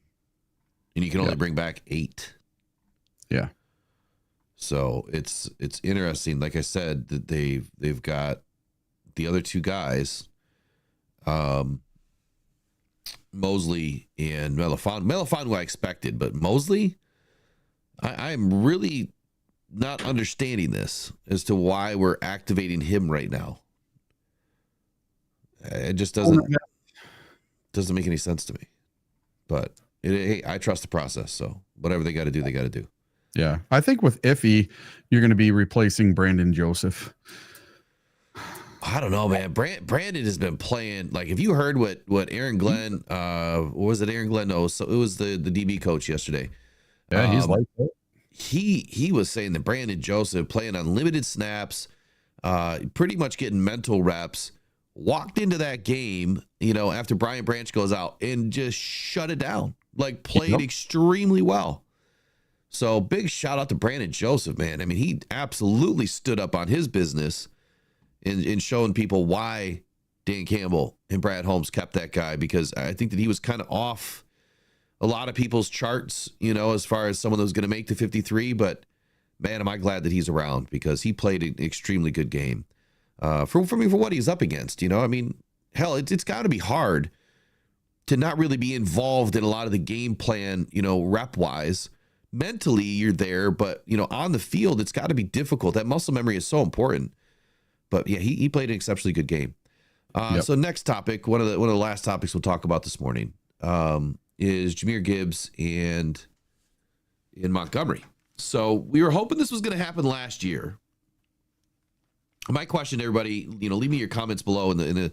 And you can only bring back 8. Yeah. So it's interesting. Like I said, that they've got the other 2 guys, Mosley and Melifonwu I expected, but Mosley, I'm really not understanding this as to why we're activating him right now. It just doesn't make any sense to me. But hey, I trust the process. So whatever they got to do, they got to do. Yeah, I think with Iffy, you're going to be replacing Brandon Joseph. I don't know, man. Brandon has been playing. Like, have you heard what Aaron Glenn? What was it? Aaron Glenn? No, so it was the DB coach yesterday. Yeah, he's like that. He was saying that Brandon Joseph playing unlimited snaps, pretty much getting mental reps. Walked into that game, after Brian Branch goes out and just shut it down. Like, played extremely well. So big shout out to Brandon Joseph, man. I mean, he absolutely stood up on his business in showing people why Dan Campbell and Brad Holmes kept that guy, because I think that he was kind of off a lot of people's charts, as far as someone that was going to make the 53. But man, am I glad that he's around, because he played an extremely good game. For what he's up against, I mean, hell, it's got to be hard to not really be involved in a lot of the game plan, rep wise. Mentally, you're there, but on the field, it's got to be difficult. That muscle memory is so important. But yeah, he played an exceptionally good game. So next topic, one of the last topics we'll talk about this morning, is Jahmyr Gibbs and in Montgomery. So we were hoping this was going to happen last year. My question to everybody, leave me your comments below in the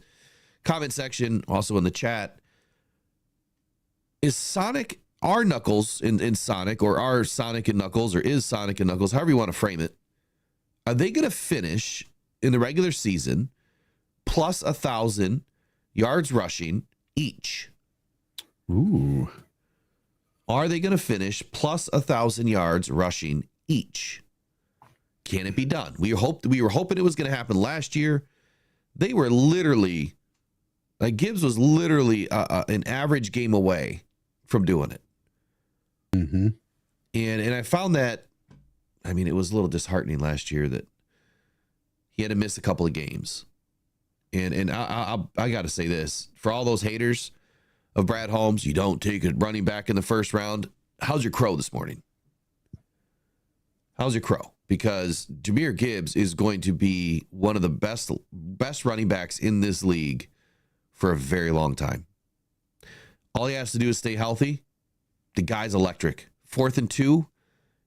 comment section, also in the chat. Is Sonic, our Knuckles in Sonic, or our Sonic and Knuckles, or is Sonic and Knuckles, however you want to frame it, are they going to finish in the regular season plus 1,000 yards rushing each? Ooh. Are they going to finish plus 1,000 yards rushing each? Can it be done? We were hoping it was going to happen last year. They were literally, Gibbs was literally an average game away from doing it. Mm-hmm. And I found that, I mean, it was a little disheartening last year that he had to miss a couple of games. And I got to say this, for all those haters of Brad Holmes, you don't take a running back in the first round. How's your crow this morning? How's your crow? Because Jahmyr Gibbs is going to be one of the best running backs in this league for a very long time. All he has to do is stay healthy. The guy's electric. 4th and 2,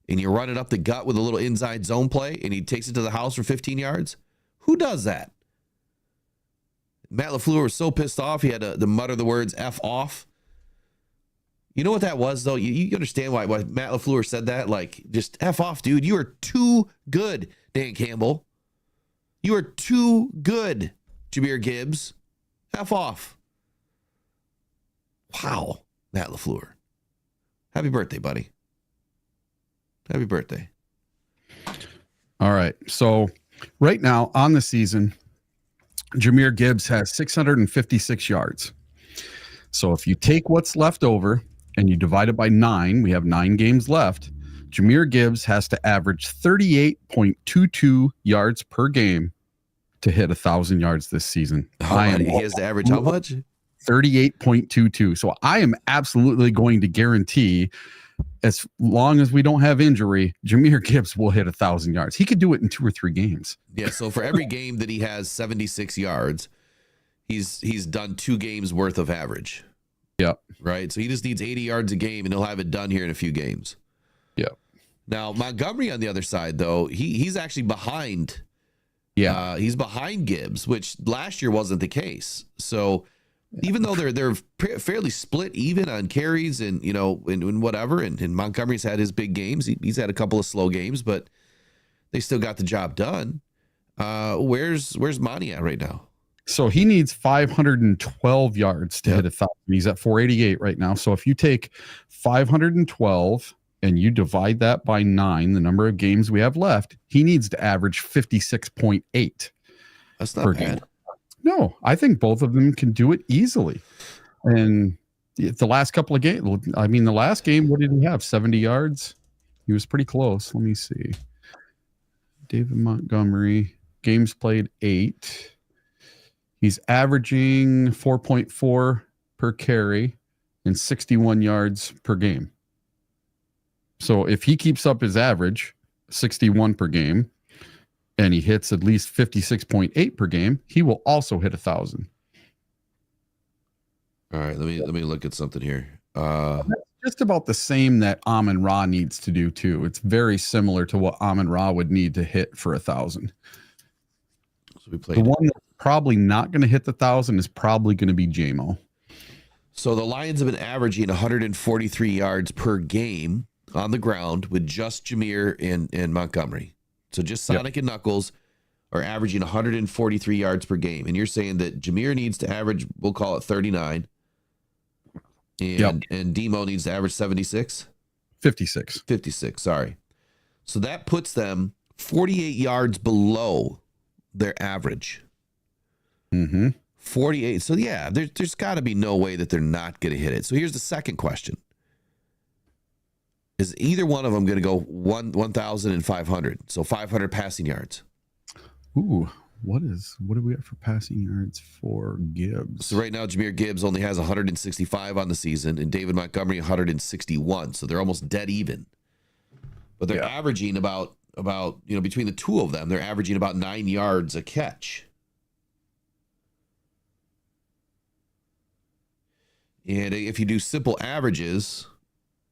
and you run it up the gut with a little inside zone play, and he takes it to the house for 15 yards. Who does that? Matt LaFleur was so pissed off, he had to mutter the words F off. You know what that was, though? You understand why Matt LaFleur said that? Like, just F off, dude. You are too good, Dan Campbell. You are too good, Jahmyr Gibbs. F off. Wow, Matt LaFleur. Happy birthday, buddy. Happy birthday. All right. So right now on the season, Jahmyr Gibbs has 656 yards. So if you take what's left over and you divide it by 9, we have 9 games left. Jahmyr Gibbs has to average 38.22 yards per game to hit 1,000 yards this season. He has to average how much? 38.22. So I am absolutely going to guarantee, as long as we don't have injury, Jahmyr Gibbs will hit 1,000 yards. He could do it in 2 or 3 games. Yeah. So for every game that he has 76 yards, he's done 2 games worth of average. Yep. Right. So he just needs 80 yards a game, and he'll have it done here in a few games. Yep. Now Montgomery on the other side, though, he's actually behind. Yeah. He's behind Gibbs, which last year wasn't the case. So even though they're fairly split even on carries and, you know, and whatever, and Montgomery's had his big games. He's had a couple of slow games, but they still got the job done. Where's Monty at right now? So he needs 512 yards to hit 1,000. He's at 488 right now. So if you take 512 and you divide that by 9, the number of games we have left, he needs to average 56.8. That's not bad. Game. No, I think both of them can do it easily. And the last couple of games, I mean, the last game, what did he have? 70 yards? He was pretty close. Let me see. David Montgomery, games played 8. He's averaging 4.4 per carry and 61 yards per game. So if he keeps up his average, 61 per game, and he hits at least 56.8 per game, he will also hit 1,000. All right, let me look at something here. That's just about the same that Amon-Ra needs to do too. It's very similar to what Amon-Ra would need to hit for 1,000. So we played. The one that's probably not going to hit the 1,000 is probably going to be JMO. So the Lions have been averaging 143 yards per game on the ground with just Jahmyr and Montgomery. So just Sonic and Knuckles are averaging 143 yards per game. And you're saying that Jahmyr needs to average, we'll call it 39. And Demo needs to average 76? 56. 56, sorry. So that puts them 48 yards below their average. 48. So yeah, there's got to be no way that they're not going to hit it. So here's the second question. Is either one of them going to go 1,500? So 500 passing yards. Ooh, what do we have for passing yards for Gibbs? So right now, Jahmyr Gibbs only has 165 on the season, and David Montgomery 161. So they're almost dead even. But they're averaging about between the two of them, they're averaging about 9 yards a catch. And if you do simple averages,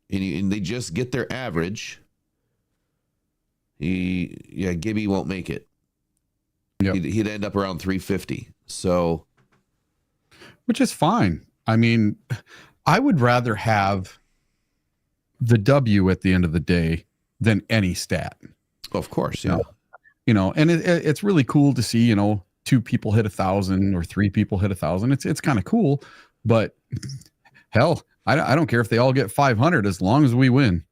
and they just get their average, Gibby won't make it. Yep. He'd end up around 350. So, which is fine. I mean, I would rather have the W at the end of the day than any stat. Of course, yeah. And it's really cool to see, 2 people hit 1,000 or 3 people hit 1,000. It's kind of cool, but hell, I don't care if they all get 500 as long as we win.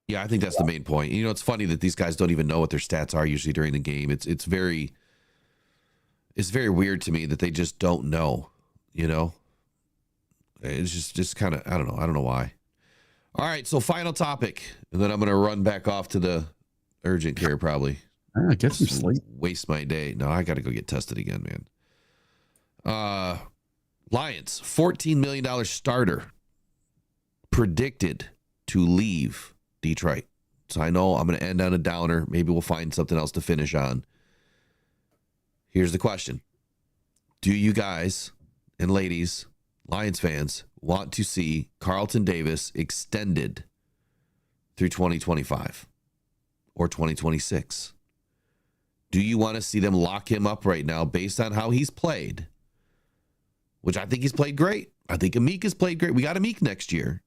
Yeah, I think that's the main point. It's funny that these guys don't even know what their stats are usually during the game. It's very weird to me that they just don't know. It's just kind of I don't know why. All right, so final topic, and then I'm going to run back off to the urgent care probably. Get some sleep. Waste my day. No, I got to go get tested again, man. Lions, $14 million starter predicted to leave Detroit. So I know I'm going to end on a downer. Maybe we'll find something else to finish on. Here's the question. Do you guys and ladies, Lions fans, want to see Carlton Davis extended through 2025 or 2026? Do you want to see them lock him up right now based on how he's played? Which I think he's played great. I think Amik has played great. We got Amik next year.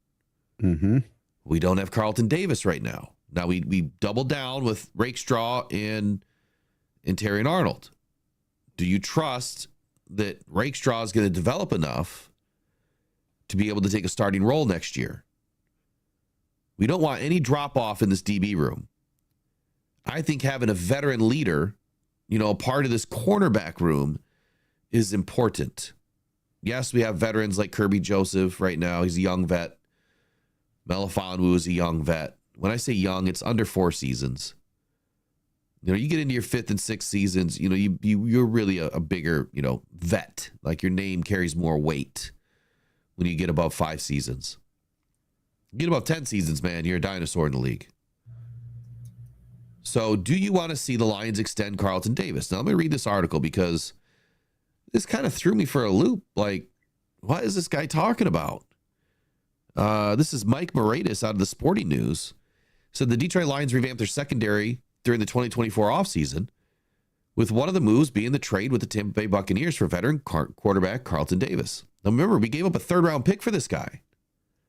Mm-hmm. We don't have Carlton Davis right now. Now we doubled down with Rakestraw and Terrion Arnold. Do you trust that Rakestraw is going to develop enough to be able to take a starting role next year? We don't want any drop off in this DB room. I think having a veteran leader, a part of this cornerback room is important. Yes, we have veterans like Kirby Joseph right now. He's a young vet. Melifonwu is a young vet. When I say young, it's under 4 seasons. You get into your 5th and 6th seasons, you're really a bigger, vet. Like your name carries more weight when you get above 5 seasons. You get above 10 seasons, man, you're a dinosaur in the league. So do you want to see the Lions extend Carlton Davis? Now, let me read this article because this kind of threw me for a loop. Like, what is this guy talking about? This is Mike Moratis out of the Sporting News. Said the Detroit Lions revamped their secondary during the 2024 offseason, with one of the moves being the trade with the Tampa Bay Buccaneers for veteran quarterback Carlton Davis. Now, remember, we gave up a 3rd-round pick for this guy.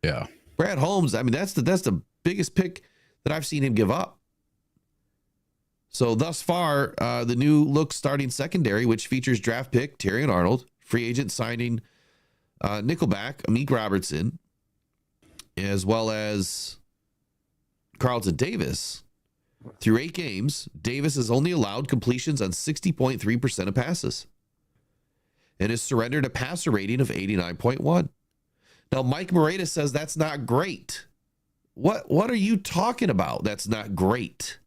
Yeah. Brad Holmes, I mean, that's the biggest pick that I've seen him give up. So thus far, the new look starting secondary, which features draft pick Terrion Arnold, free agent signing nickelback Amik Robertson, as well as Carlton Davis. Through 8 games, Davis has only allowed completions on 60.3% of passes and has surrendered a passer rating of 89.1. Now, Mike Moratis says that's not great. What are you talking about? That's not great.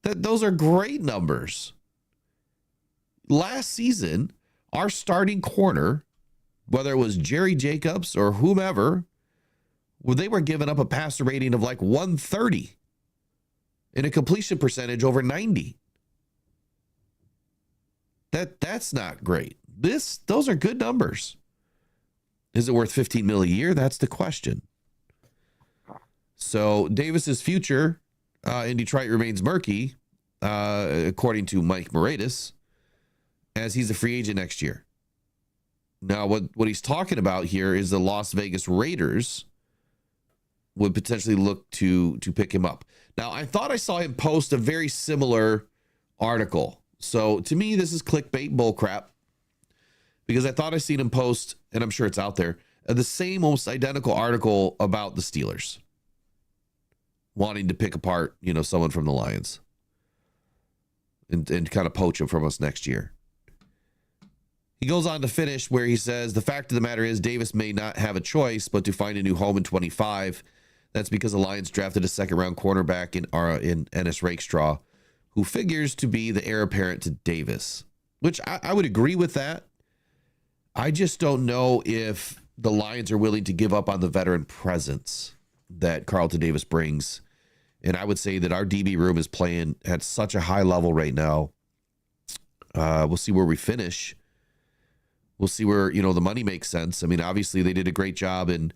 Those are great numbers. Last season, our starting corner, whether it was Jerry Jacobs or whomever, they were giving up a passer rating of like 130 and a completion percentage over 90. That's not great. Those are good numbers. Is it worth $15 million a year? That's the question. So Davis's future in Detroit remains murky, according to Mike Moratis, as he's a free agent next year. Now, what he's talking about here is the Las Vegas Raiders would potentially look to pick him up. Now, I thought I saw him post a very similar article. So to me, this is clickbait bullcrap, because I thought I seen him post, and I'm sure it's out there, the same almost identical article about the Steelers wanting to pick apart, someone from the Lions and kind of poach him from us next year. He goes on to finish where he says, the fact of the matter is Davis may not have a choice but to find a new home in 25. That's because the Lions drafted a 2nd-round cornerback in Ennis Rakestraw, who figures to be the heir apparent to Davis, which I would agree with that. I just don't know if the Lions are willing to give up on the veteran presence that Carlton Davis brings. And I would say that our DB room is playing at such a high level right now. We'll see where we finish. We'll see where, the money makes sense. I mean, obviously they did a great job in,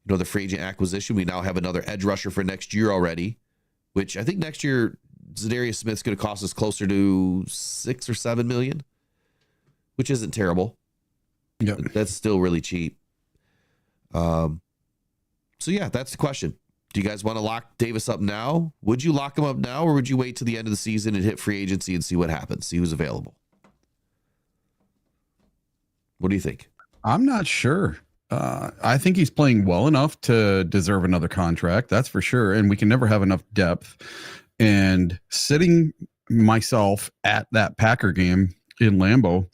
the free agent acquisition. We now have another edge rusher for next year already, which I think next year Za'Darius Smith's going to cost us closer to $6 or $7 million, which isn't terrible. Yep. That's still really cheap. So yeah, that's the question. Do you guys want to lock Davis up now? Would you lock him up now, or would you wait till the end of the season and hit free agency and see what happens? See who's available. What do you think? I'm not sure. I think he's playing well enough to deserve another contract. That's for sure. And we can never have enough depth. And sitting myself at that Packer game in Lambeau,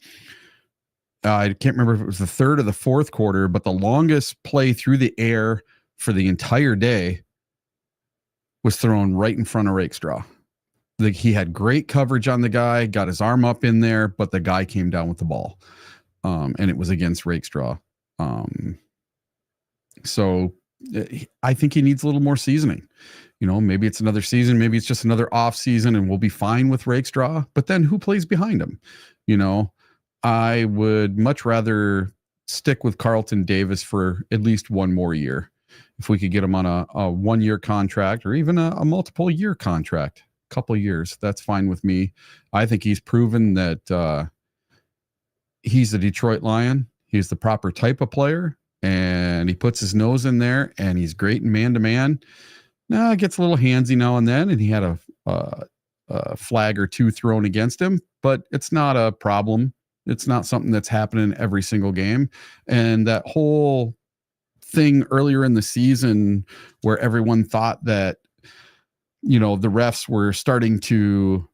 I can't remember if it was the 3rd or the 4th quarter, but the longest play through the air for the entire day was thrown right in front of Rakestraw. He had great coverage on the guy, got his arm up in there, but the guy came down with the ball. And it was against Rakestraw. So I think he needs a little more seasoning. Maybe it's another season, maybe it's just another off season, and we'll be fine with Rakestraw. But then who plays behind him? I would much rather stick with Carlton Davis for at least one more year. If we could get him on a 1-year contract, or even a multiple year contract, a couple of years, that's fine with me. I think he's proven that he's a Detroit Lion. He's the proper type of player, and he puts his nose in there, and he's great in man-to-man. Now, it gets a little handsy now and then, and he had a flag or two thrown against him, but it's not a problem. It's not something that's happening every single game. And that whole thing earlier in the season where everyone thought that the refs were starting to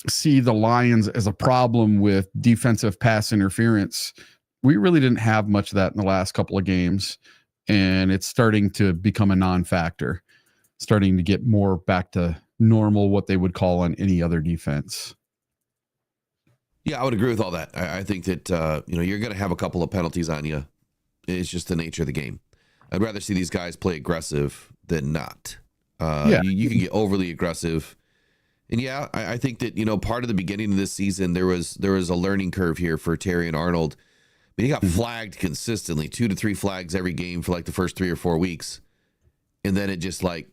see the Lions as a problem with defensive pass interference. We really didn't have much of that in the last couple of games, and it's starting to become a non-factor, starting to get more back to normal, what they would call on any other defense. Yeah, I would agree with all that. I think that, you're going to have a couple of penalties on you. It's just the nature of the game. I'd rather see these guys play aggressive than not. You can get overly aggressive. And yeah, I think that, part of the beginning of this season, there was a learning curve here for Terry and Arnold. I mean, he got flagged consistently, 2 to 3 flags every game for like the first 3 or 4 weeks. And then it just it's like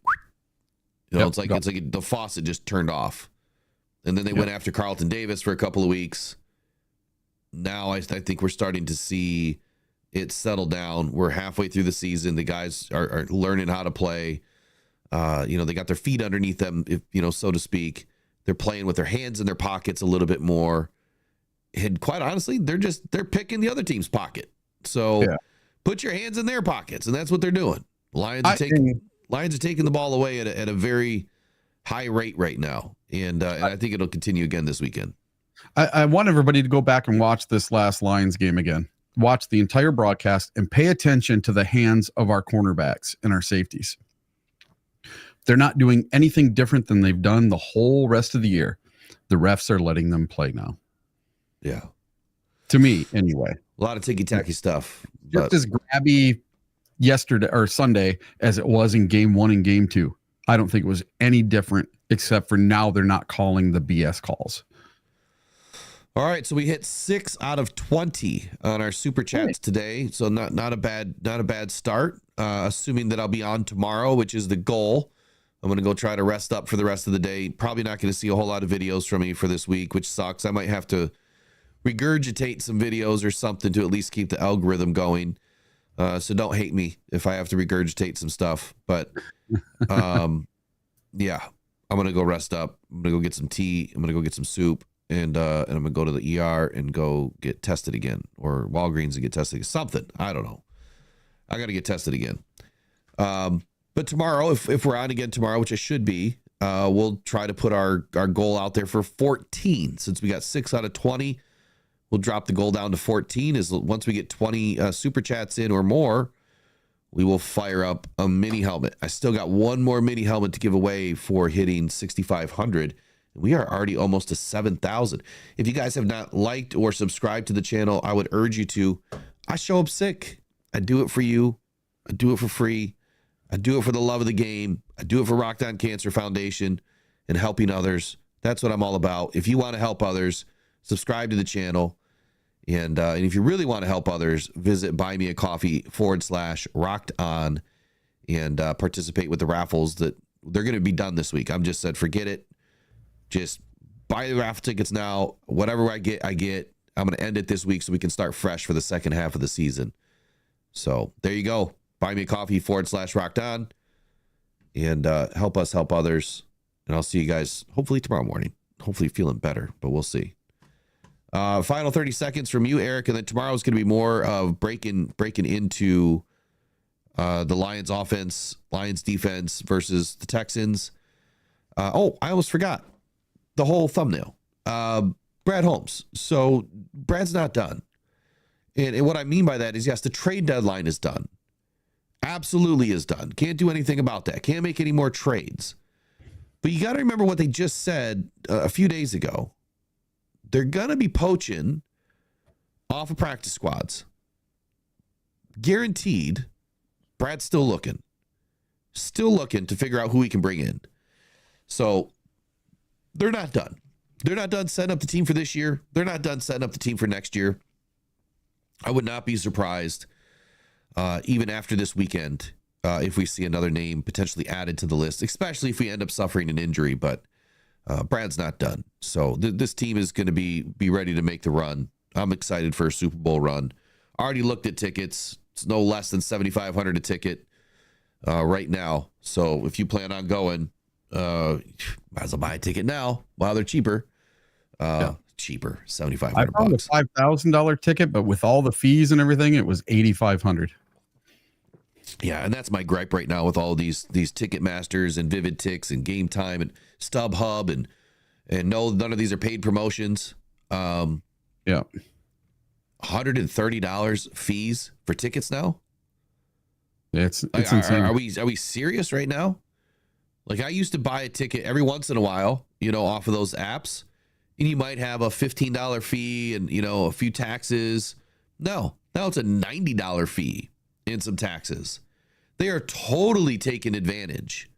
the faucet just turned off. And then they went after Carlton Davis for a couple of weeks. Now I think we're starting to see it settle down. We're halfway through the season. The guys are learning how to play. They got their feet underneath them, so to speak. They're playing with their hands in their pockets a little bit more. And quite honestly, they're picking the other team's pocket. So put your hands in their pockets, and that's what they're doing. Lions are taking the ball away at a very high rate right now. And I think it'll continue again this weekend. I want everybody to go back and watch this last Lions game again. Watch the entire broadcast and pay attention to the hands of our cornerbacks and our safeties. They're not doing anything different than they've done the whole rest of the year. The refs are letting them play now. Yeah. To me, anyway. A lot of ticky-tacky stuff. Just as grabby yesterday or Sunday as it was in game 1 and game 2. I don't think it was any different, except for now they're not calling the BS calls. All right, so we hit 6 out of 20 on our super chats today. So not a bad start. Assuming that I'll be on tomorrow, which is the goal. I'm going to go try to rest up for the rest of the day. Probably not going to see a whole lot of videos from me for this week, which sucks. I might have to regurgitate some videos or something to at least keep the algorithm going. So don't hate me if I have to regurgitate some stuff. But yeah, I'm going to go rest up. I'm going to go get some tea. I'm going to go get some soup. And I'm going to go to the ER and go get tested again, or Walgreens and get tested. Something. I don't know. I got to get tested again. But tomorrow, if we're on again tomorrow, which I should be, we'll try to put our goal out there for 14. Since we got 6 out of 20, we'll drop the goal down to 14. Once we get 20 super chats in or more, we will fire up a mini helmet. I still got one more mini helmet to give away for hitting 6,500. We are already almost to 7,000. If you guys have not liked or subscribed to the channel, I would urge you to. I show up sick. I do it for you. I do it for free. I do it for the love of the game. I do it for Rocked On Cancer Foundation and helping others. That's what I'm all about. If you want to help others, subscribe to the channel. And if you really want to help others, visit buymeacoffee.com/rocked on and participate with the raffles that they're going to be done this week. I'm just said, forget it. Just buy the raffle tickets now. Whatever I get. I'm going to end it this week so we can start fresh for the second half of the season. So there you go. buymeacoffee.com/rocked on and help us help others. And I'll see you guys hopefully tomorrow morning. Hopefully feeling better, but we'll see. Final 30 seconds from you, Eric, and then tomorrow is going to be more of breaking into the Lions offense, Lions defense versus the Texans. I almost forgot the whole thumbnail. Brad Holmes. So Brad's not done. And what I mean by that is, yes, the trade deadline is done. Absolutely is done. Can't do anything about that. Can't make any more trades. But you got to remember what they just said a few days ago. They're going to be poaching off of practice squads. Guaranteed, Brad's still looking. Still looking to figure out who he can bring in. So they're not done. They're not done setting up the team for this year. They're not done setting up the team for next year. I would not be surprised, even after this weekend, if we see another name potentially added to the list, especially if we end up suffering an injury. But Brad's not done. So this team is going to be ready to make the run. I'm excited for a Super Bowl run. Already looked at tickets. It's no less than $7,500 a ticket right now. So if you plan on going, might as well buy a ticket now while they're cheaper. Cheaper, $7,500. I found a $5,000 ticket, but with all the fees and everything, it was $8,500. Yeah, and that's my gripe right now with all these Ticketmasters and Vivid Tix and Game Time and StubHub and no, none of these are paid promotions. Yeah. $130 fees for tickets now. It's insane. Are we serious right now? Like, I used to buy a ticket every once in a while, off of those apps, and you might have a $15 fee and, a few taxes. No, now it's a $90 fee and some taxes. They are totally taking advantage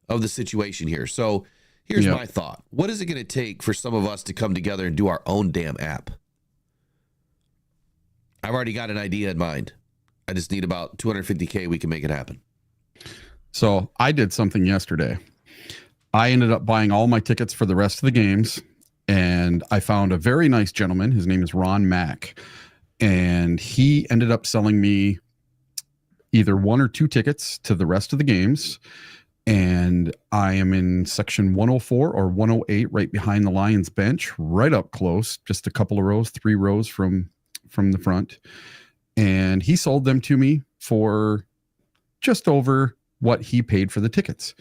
of the situation here. So here's my thought. What is it going to take for some of us to come together and do our own damn app? I've already got an idea in mind. I just need about $250K. We can make it happen. So I did something yesterday. I ended up buying all my tickets for the rest of the games, and I found a very nice gentleman. His name is Ron Mack, and he ended up selling me either 1 or 2 tickets to the rest of the games. And I am in section 104 or 108, right behind the Lions bench, right up close, just a couple of rows, 3 rows from the front. And he sold them to me for just over what he paid for the tickets.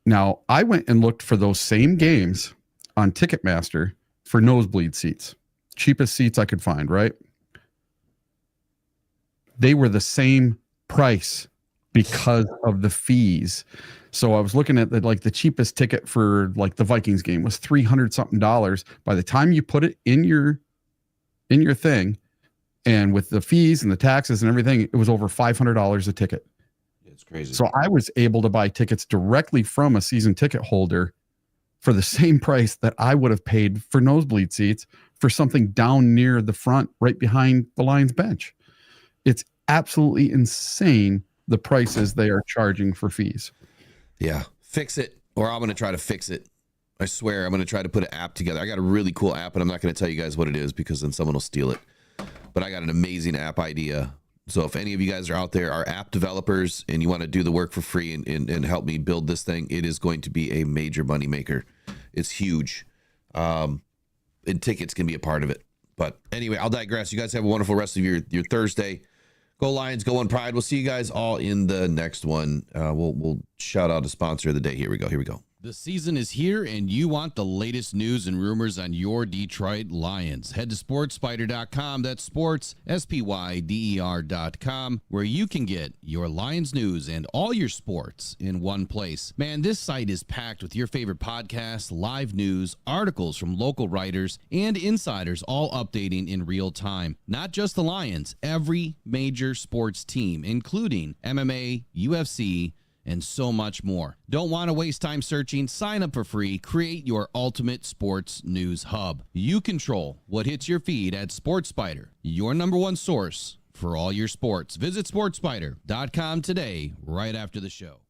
Now, I went and looked for those same games on Ticketmaster for nosebleed seats, cheapest seats I could find, right? They were the same price because of the fees. So I was looking at the cheapest ticket for like the Vikings game was $300 something. By the time you put it in your thing, and with the fees and the taxes and everything, it was over $500 a ticket. It's crazy. So I was able to buy tickets directly from a season ticket holder for the same price that I would have paid for nosebleed seats for something down near the front, right behind the Lions bench. It's absolutely insane, the prices they are charging for fees. Yeah, fix it, or I'm going to try to fix it. I swear, I'm going to try to put an app together. I got a really cool app, and I'm not going to tell you guys what it is because then someone will steal it. But I got an amazing app idea. So if any of you guys are out there, are app developers, and you want to do the work for free and help me build this thing, it is going to be a major money maker. It's huge. And tickets can be a part of it. But anyway, I'll digress. You guys have a wonderful rest of your Thursday. Go Lions, go on Pride. We'll see you guys all in the next one. We'll shout out a sponsor of the day. Here we go. The season is here, and you want the latest news and rumors on your Detroit Lions. Head to sportspider.com. That's sports, SPYDER.com, where you can get your Lions news and all your sports in one place. Man, this site is packed with your favorite podcasts, live news, articles from local writers, and insiders, all updating in real time. Not just the Lions, every major sports team, including MMA, UFC, and so much more. Don't want to waste time searching? Sign up for free. Create your ultimate sports news hub. You control what hits your feed at SportSpider, your #1 source for all your sports. Visit SportSpider.com today, right after the show.